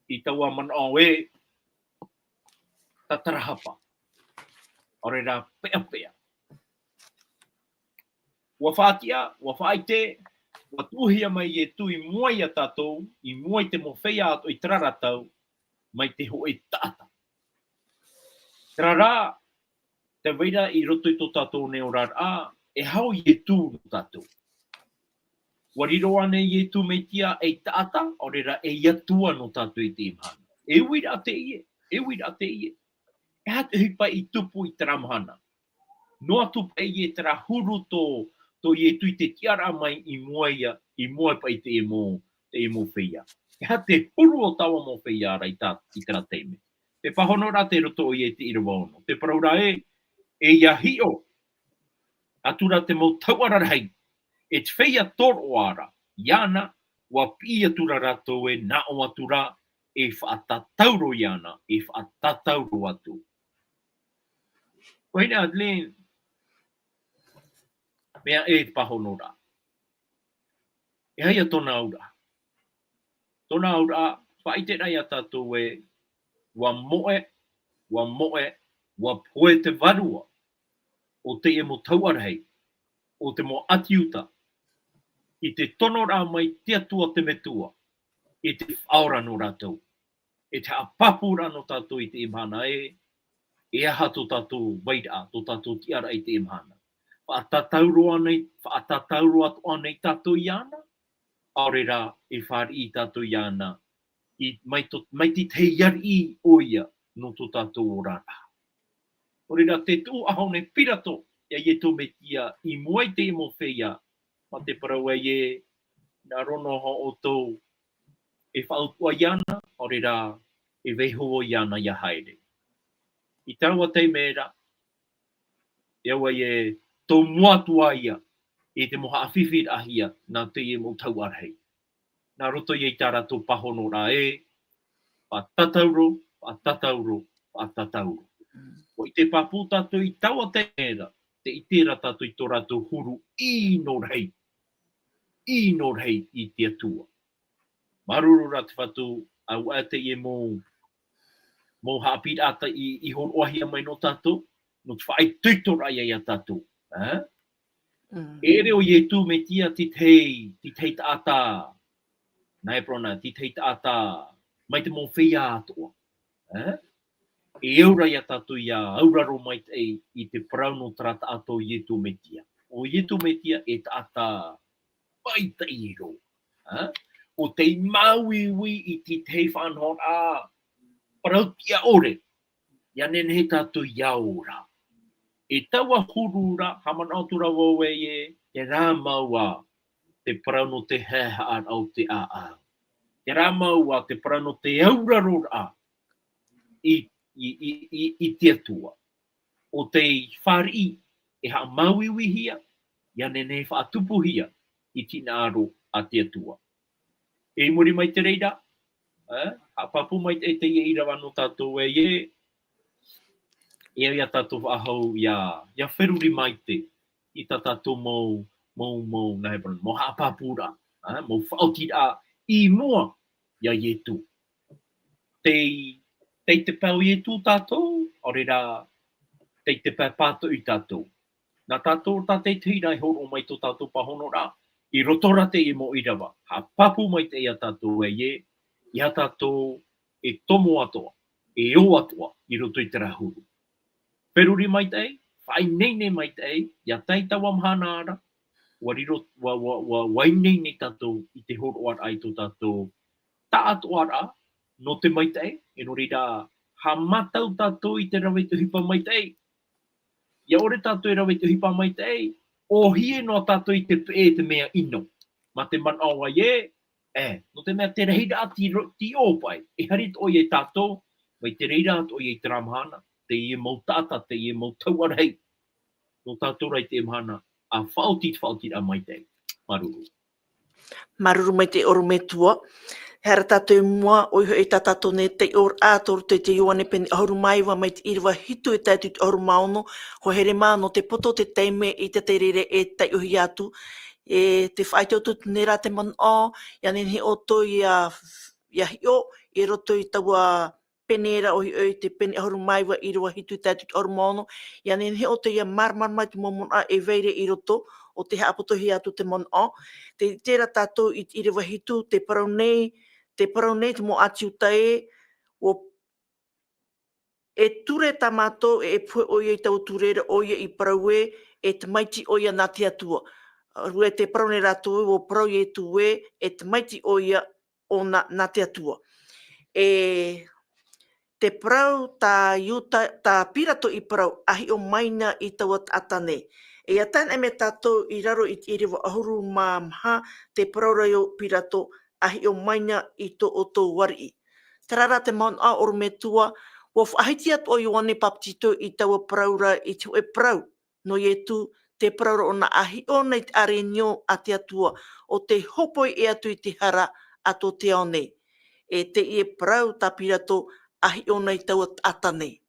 Speaker 2: I taua manao e, tatarahapa. O rera, pea. Wa whātia, wa whaite, wa tuhia mai e tui muai a tātou, i muai te mowhea ato i traratau, mai te ho e tāta. Trara, te weira i roto i tō tātou neorar a, e hau i e tū no tātou. Wariro ane i e tū mei tia e tāta, o rera e iatua no tātou i te imhana. E wira te ie. E hatu hipa i tupu i taramhana. Noa tupu e i e tara huru tō i e tui te tiara mai i muai pa i te emo whia. E hate huru o tawa mo whia ara i tara teime. Te whahonora te roto i e te irawaono. Te paraura e ia hio. Atura te mo tauara rei. E te whia toro ara. Iana, wa pia tura rato e na o atura e whaatatauro iana, e whaatatauro atu. Koina Adlene, mea e te pahonora. E haia tona aura. Tona aura, whaite rai a tātou e, wa moe, wa poe te varua, o te e mo tauarahei, o te mo atiuta, i te tonora mai te atua te metua, i te whaora no rātou, e te apapura no tātou i te imhana e aha tō tātou waira, tō tātou tiara i te imhana. Whaatatauro atu anei tātou iana, aurera e whari i tātou iana, mai ti te iari oia no tō tātou orara. Aurera te tū ahone pirato, ia i e tō me tia i muai te imo whia, ma te paraua i e nā rono ho o tō e whautua iana, aurera e veho iana ia haere. I taua te mera, e aua i e tō muatua ia, e te moha awhiwhir ahia, nā te e mo tauarhei. Nā roto i tāra tō pahonora e, whaatatauro. O i te papu tātou i taua te mera, te itera tātou i tō rātou huru i no rei i te atua. Maruru rā te whatu, au a te e mō hapit ata i hon ohia mai no tātou, no te whaai tuitora ia tātou. E reo i e tū me tia ti tei tāta, nai prona, ti tei tāta, mai te mō whia atoa. E eura ia tātou ia auraro mai te i te parauno trata ato i e tū me tia. O i e tū me tia e tāta mai te iro. O te mauiwi i ti tei whanhon a parautia ore, ia nene he tātou iaura. E taua hurura, hamanautura wawe e rā maua te parauno te heha au te a. Te rā maua te parauno te aurarora i te atua. O te whari e ha mauiwi hia, ia nene whaatupu hia i tina aro a te atua. E muri mai te reira, ha papu mai te irawa no tātou e ia tātou ahau ia wheruri mai te i tā tātou mō naibran, mō hapapura, mō whautira i mua ia ietu. Te pau ietu tātou, orera te pau pātou i tātou. Nā tātou tā te teirai horo mai tō tātou pahonora, i rotora te i mo irawa. Ha papu mai te ia tātou ia tātou e tomo atoa, e o atoa, i roto i te rahuru. Peruri mai tei, whai nei mai tei, ia tei tawa mahana ara, wai nei tatou i te horo ar ai tō tatou ta atu ara, no te mai tei, e no rira, ha matau tatou i te rawe te hipa mai tei. Ia ore tatou i rawe te hipa mai tei, o hie no tatou i te pe te mea ino. Ma te man awa ye, no te mea te reira ati ti opai, e harit o ye tatou, mai te reira atu o ye te ramahana, te ie mau tata, te ie mau tauarei, no tatou rai te mahana, a whaotit a mai tei. Maruru.
Speaker 1: Maruru mai te oru me tua. Hera tātou mua, oiho e tātou ne te or ātoru te te ioane pene ahuru maiwa mai te iriwa hitu e tātou te ahuru maono, ho here mā no te poto te teime i te rere e tai uhi atu, e te whaitautu nera te man o, ia nenhi o to ia hio, i roto i taua penera ohi oi te pene ahuru maiwa i rua hitu i tātou te ahuru maono, ia nenhi o to ia marmar mai te momona e veire i roto, o te haapotohi atu te man o, te tera tātou i iriwa hitu, te parau nei, te mo ati utae, e ture tamato e pue oia i tau turera oia i paraue, e te maiti oia nā te atua. Rue te parau nei rātou o parau i e tue, e te maiti oia o nā te atua. E te parau tā pirato i parau, ahi o maina i tau atane. E atan e me tātou i raro i te iriwa ahuru māmha, te parau rai o pirato, ahi o maina i tō o tō wari. Te rara te maun a oru me tua, wa whaahiti atu o Ioane Papatito i taua paraura i te e parau. No i tu te paraura o na ahi o nei te are nio a te atua, o te hopoi e atu i te hara ato te ao nei. E te i e parau tā pirato ahi o nei taua atane.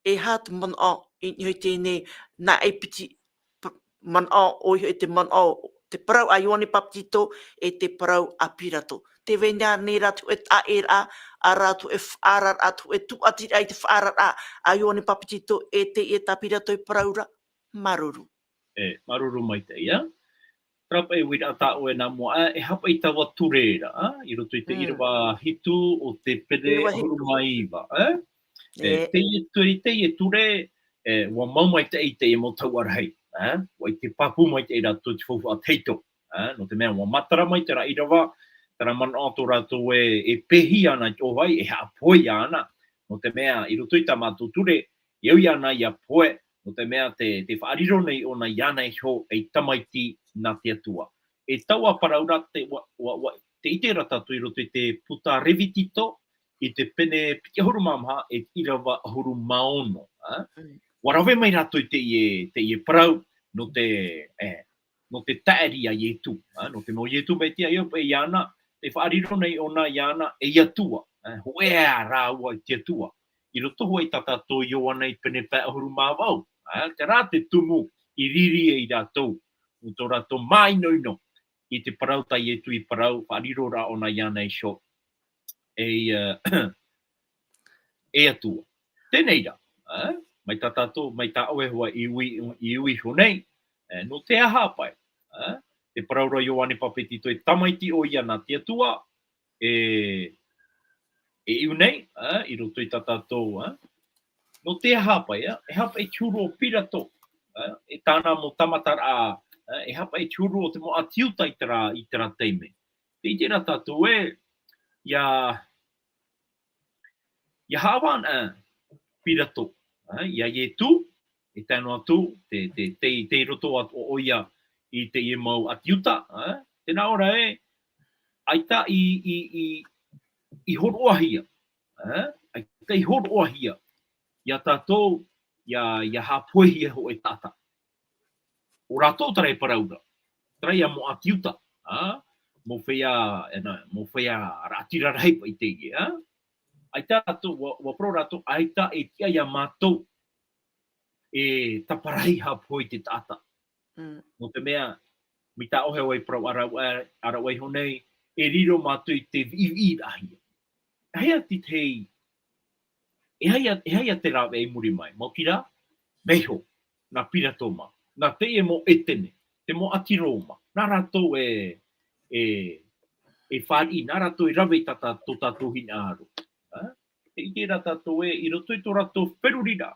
Speaker 1: E hāt man o i nhoi tēnei nā eipiti man o i te man o te parau a Ioane Papatito e te parau a pirato. Te venea nei ratu e ta e a ratu e whaarar atu e tu ati ai te whaarar a Ioane Papatito e te e ta pirato i paraura. Maruru.
Speaker 2: Maruru mai te ia. Trapa e wira ata o e nā mua, e hapa i tawa turera, i roto i te iriwa hitu o te pere ahuru maiwa. Te i ture, wa mau mai te i te e mo tauarahei. Wa i te papu mai te i rato te fufu a teito. No te mea, wa matara mai te ra irawa, tara man ato rato e pehi ana i ohai, e hapoi ana. No te mea, i roto i ta mātou ture, iau iana i a poe, no te mea te whaariro nei o na iana e ho e tamaiti nā te atua. E taua paraura te ite ratatu i roto i te puta revitito, i te pene piki ahuru mamha e irawa ahuru maono. Warawe mai rato i te ie parau no te taeri a ietu. No te mo ietu mai tia iop e iana, te whaariro nei o na iana e iatua. Hoea rā ua i te atua. I roto hoi tatato Ioane i pene pē ahuru mawau. Te rā te tumu i riri e i rātou. O tō rātou mainoino i te parau tai etu i parau, whaariro rā o na iana i sho. E atua. Tēnei rā. Mai tā tātou, mai tā oe hoa i ui honei. No te aha pai. Te parau rā Ioane Papatito e tamaiti o ia nā te atua. E iu nei, i roto i tā tātou. No te hapa, e hapa e tūro o pirato, e tāna mo tamatara, e hapa e tūro o te mo atiuta i tera teime. Te i tēnā tātou ia hawan pirato, ia ietu, e tāno atu, te roto atu o ia i te i mau atiuta, tēnā ora aita i horoahia, aita i horoahia, ia tātou, ia hapuehia ho e tata. O rātou tara e paraura. Tara ia mo atiuta. Mo whea rātira raipa i te ie. Ai tātou, wa pro rātou, aita e tia ia mātou e taparai hapuoi te tata. No te mea, mi tā ohe wai prau arawai honei, e riro mātou i te vivi rahia. Hea ti tei, e haia te rawe e muri mai. Mau ki rā, meho, nā piratoma, nā te e mo etene, te mo atiroma, nā rātou e whāri, nā rātou e rawe tata tō tātou hina aro. i tērā tātou i roto i tō rātou wherurira.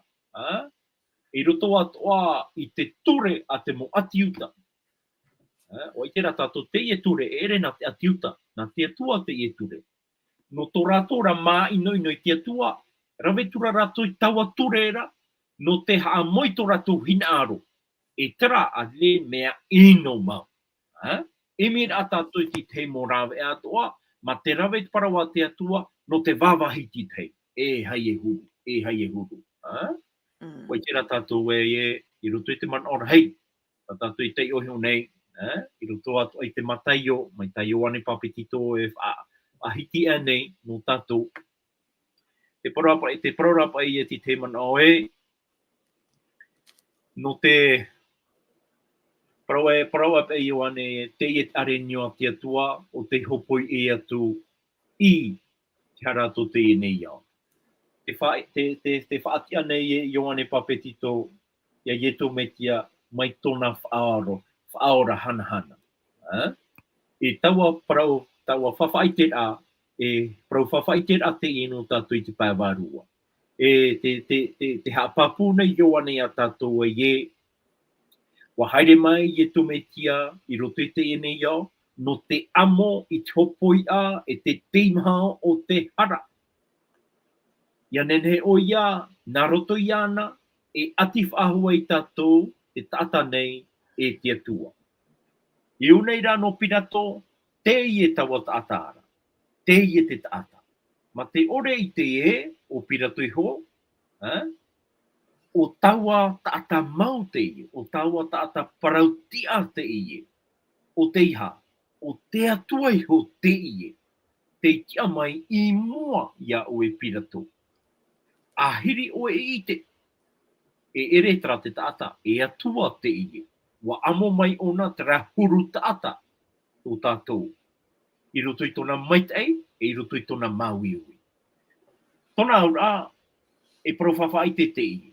Speaker 2: I roto atoa i te ture a te mo atiuta. O i tērā tātou te ie ture, ere nā te atiuta, nā te atua te ie ture. No tō rātou ra mā ino i te atua, rawetura rātou i taua ture era, no te haa moi tō rātou hina aro. E tera a le mea ino mau. E mea a tātou i te mo rawe atoa, ma te rawe parawa te atua, no te wawahiti te. E hai e huru, e hai e huru. Wai tērā tātou i roto i te man ora hei, a tātou i te ohi nei, i roto atu i te mataio, mai taio ane papetito e a hiti e nei, no tātou. Te parorapa i e te man oe, no te parorapa i o ane te i are nio te atua, o te hopoi e atu i te harato te i nei au. Te whaatia nei i o ane papetito, ia ieto metia mai tōna whaora hana. E taua whawhaitera, parau whawhaitera te ino tātou i te pāwarua. Te hapapu nei i o ane a tātou e wa haere mai i tō metia i roto i te ene iau, no te amo i te hopoi a e te teimha o te hara. Ia nene o ia, nā roto i ana, e ati whaahua i tātou, te tata nei e te atua. I unei rā no pirato, te i e tawa taatara, te i e te taata. Ma te ore i te e, o pirato i ho, o tawa taata mau te i, o tawa taata parautia te i, o te iha, o te atua i ho te i, te kia mai i mua ia o e pirato. A hiri o e ite, e ere tra te taata, e atua te i, wa amo mai ona te rahuru taata o tātou. I roto i tōna maitei, e i roto i tōna mauiui. Tōna aura, e profawhai te te i.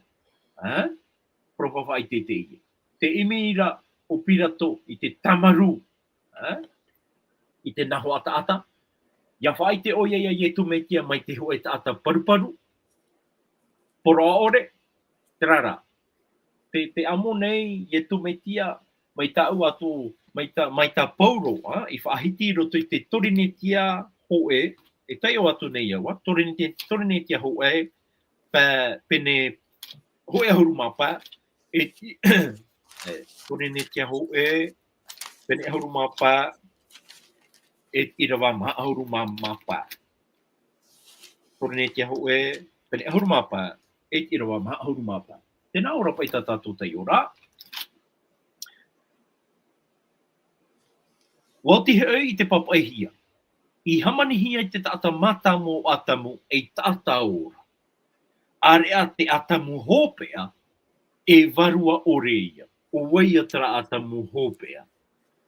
Speaker 2: Profawhai te te i. Te imira o pirato i te tamaru, i te naho ata-ata. Ia whai te oia ia ietu metia mai te hoe taata paruparu. Poro ore, te rara. Te amo nei ietu metia mai tau atu, mai ta pauro, i whaahiti roto i te torinetia hoe, e tai o atu nei aua, torinetia hoe, pene hoe ahuru mapa, torinetia hoe, pene ahuru mapa, e irawa ma ahuru mapa. Torinetia hoe, pene ahuru mapa, e irawa ma ahuru mapa. Tēnā ora pai tā tātou tai ora. Wauti he i te papaihia. I hamanihia i te tata matamo atamu e tata ora. Are a te atamu hopea e varua oreia. O waia tra atamu hopea.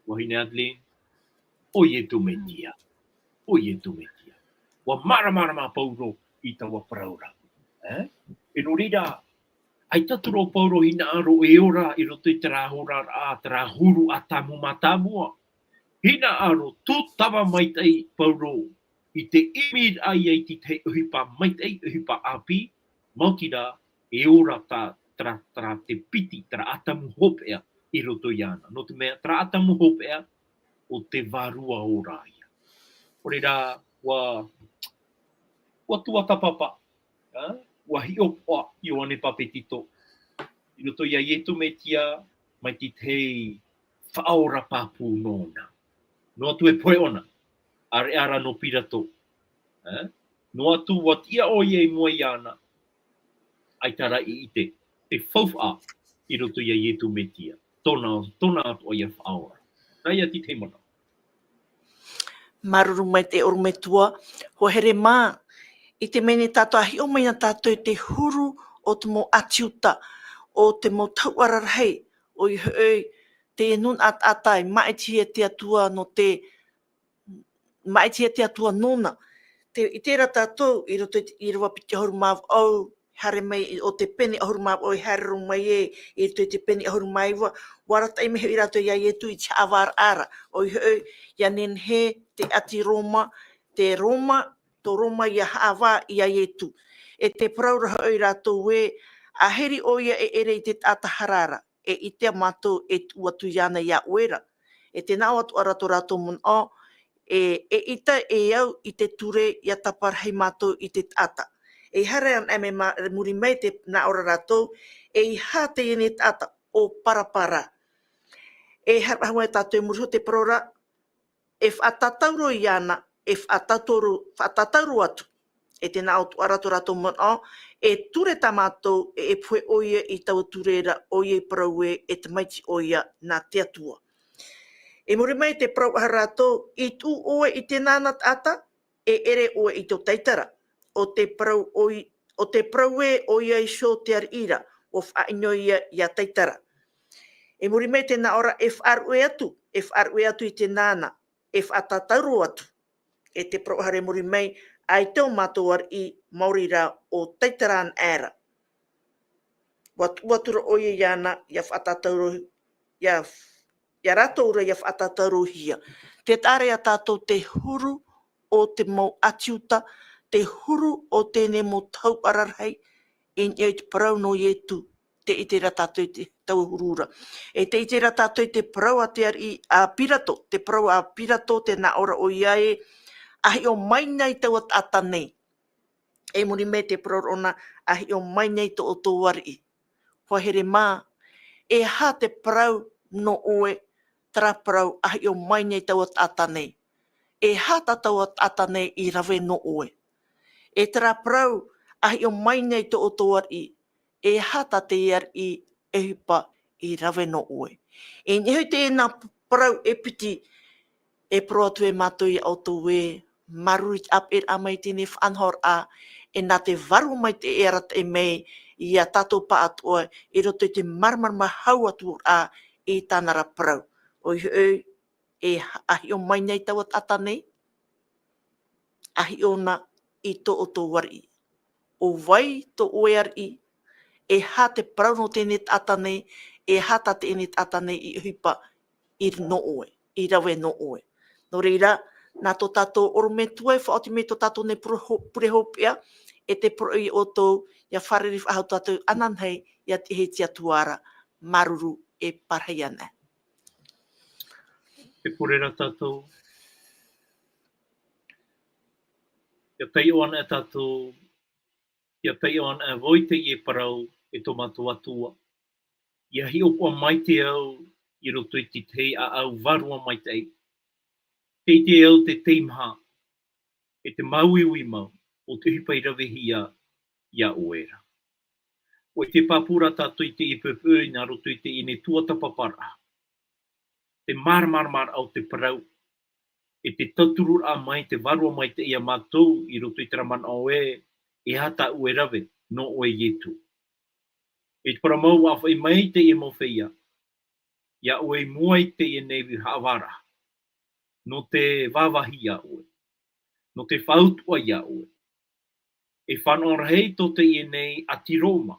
Speaker 2: Wahine Adlin, o ye tu metia. O ye tu metia. Wa mara pauro i tawa praura. E no rira, ai taturo pauro hina aro e ora i roto i te rahura a te rahuru atamu matamua. Hina aro tō tawa maitai pauro i te imir ai ai te uhipa maitai, uhipa api, mautira e ora tra te piti, tra atamu hopea i roto i ana. No te mea, tra atamu hopea o te varua ora ia. Ore rā, wa tua tapapa, wa hiopa i o ane papetito. I roto ia ietu metia, mai ti tei whaora papu nona. No atu e poe ona, are ara no pirato. No atu watia o ie mua i ana, ai tara i ite, te whauwha i roto ia ietu metia. Tona atu o ia whaora. Rai ati te mana.
Speaker 1: Maruru mai te orumetua, ho here mā, i te mene tātou ahi o mai na tātou te huru o te mo atiuta, o te mo tauararhei, o i hei te nun atai, maitia te atua no te, maitia te atua nona. I tērā tātou, i roto i rawa piti ahuru māu au, hare mai o te peni ahuru māu au, hare rung mai i roto i te peni ahuru mai wa, warata i mehe i rato ia ietu i te awar ara, o i hei, ia nen he te ati Roma, te Roma, tō roma ia haawā ia ietu. E te prauraha o i rātou e, a heri o ia e ere i te tata harara, e i te mātou e tuatu iana ia uera. E te nao atu ara tō rātou mun o, e ita e au i te ture ia taparhei mātou i te tata. E hare an ame muri mai te nā ora rātou, e i hā te ene tata o parapara. E harahua e tātou e muri ho te praura, e whaatatauro i ana, e whaatatauro atu. E te nā atu ara tō rātou mun o, e ture tā mātou e pue oia i tau turera oia i praue e te maiti oia nā te atua. E muri mai te prau aha rātou, i tū oe i te nāna tata, e ere oe i tō teitara. O te praue oia i sho te arira, o whaingo ia i a teitara. E muri mai te nā ora e whaarue atu i te nāna, e whaatatauro atu. E te prau aha re muri mai, ai teo mātou ar i Māori rā o teitara an ēra. Watura oia i ana, ia whaatatauro, ia rātoura ia whaatatauro hia. Te tāre a tātou te huru o te mau atiuta, te huru o tēnei mo tau ararhei, e iau te parau no ietu, te itera tātou te tau hurura. E te itera tātou te parau a te ari a pirato, te parau a pirato te nā ora o iae, ahi o mai nei tau ata nei. E muri me te parau ona, ahi o mai nei to o tō wari. Whahere mā, e hā te parau no oe, tara parau ahi o mai nei tau ata nei. E hā tau ata nei i rawe no oe. E tara parau ahi o mai nei to o tō wari, e hā te iar i ehupa i rawe no oe. E nehu te ena parau e piti, e pro atu e mātou i auto e, maruri ap e amai tine whanhor a, e nā te varu mai te erat e mei, i a tātou pa atoa, i roto i te marmarma hau atu a, i tānara parau. O e ahi o mai nei tau ata nei, ahi ona i to o tō wari. O vai to oe ari, e hā te parau no tēnei ata nei, e hā te tēnei ata nei i uhipa i no oe, i rawe no oe. No reira, nā tō tātou oro me tuai, whaoti me tō tātou ne purehopia, e te purei o tō, ia whareri whahau tātou ananhei, ia te he tia tuara, maruru e parhei ana.
Speaker 2: Te purera tātou. Ia tei o ana e tātou, ia tei o ana e voi te i e parau e tō mātou atua. Ia hi opua mai te au, i roto i te tei a au varua mai te ei. Tei te au te teimha, e te mauiwi mau, o te hipa i rawe hia, ia oera. O te papura tātou i te i pepe, nā roto i te ine tuata papara. Te mar au te parau, e te tauturu a mai, te varua mai te ia mātou, i roto i teraman au e hata ue rawe, no oe ietu. E te paramau a whai mai te i mawhia, ia oe muai te i nevi haawara, no te wawahi ia oe, no te whautua ia oe. E whanora hei to te i nei atiroma,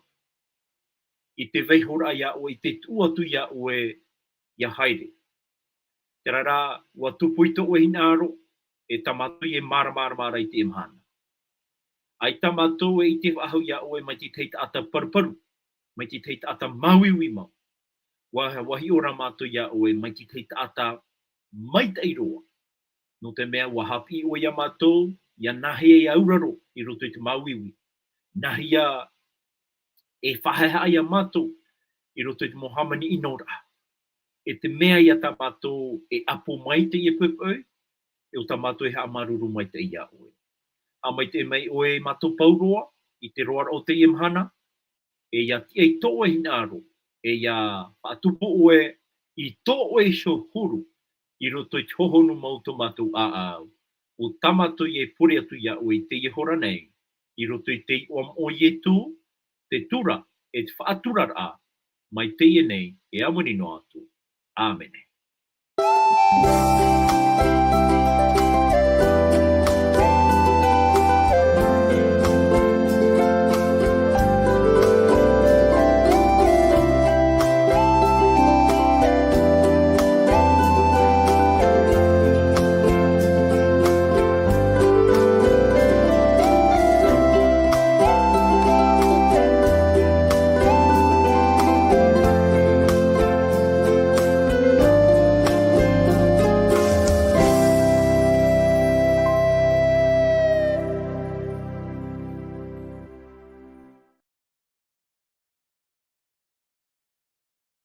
Speaker 2: i te veihora ia oe, i te tuatu ia oe, ia haere. Te rara, ua tupuito oe hinaro, e tamatu i e mara i te imhana. Ai tamatu e i te wahau ia oe mai te teita ata paruparu, mai te teita ata mauiwi mau. Wahi ora mātou ia oe mai te teita ata maitai roa. No te mea ua hapi oe ia mātou, ia nahi e auraro i roto i te mauiwi. Nahi ia e whaheha ia mātou i roto i te mohamani inora. E te mea ia ta mātou e apo mai te ia pepe, e o ta mātou e haamaruru mai te ia oe. A mai te mai oe mātou pauroa, i te roar o te imhana, e ia ti e toa hinaro, e ia whaatupu oe, i toa e sho huru, i roto i tohonu mauto mātou a au. O tamato i e pure atu ia oe te hora nei, i roto i te oam o ietu, te tura, e te whaaturar a, mai te nei, e amuni no atu. Āmene.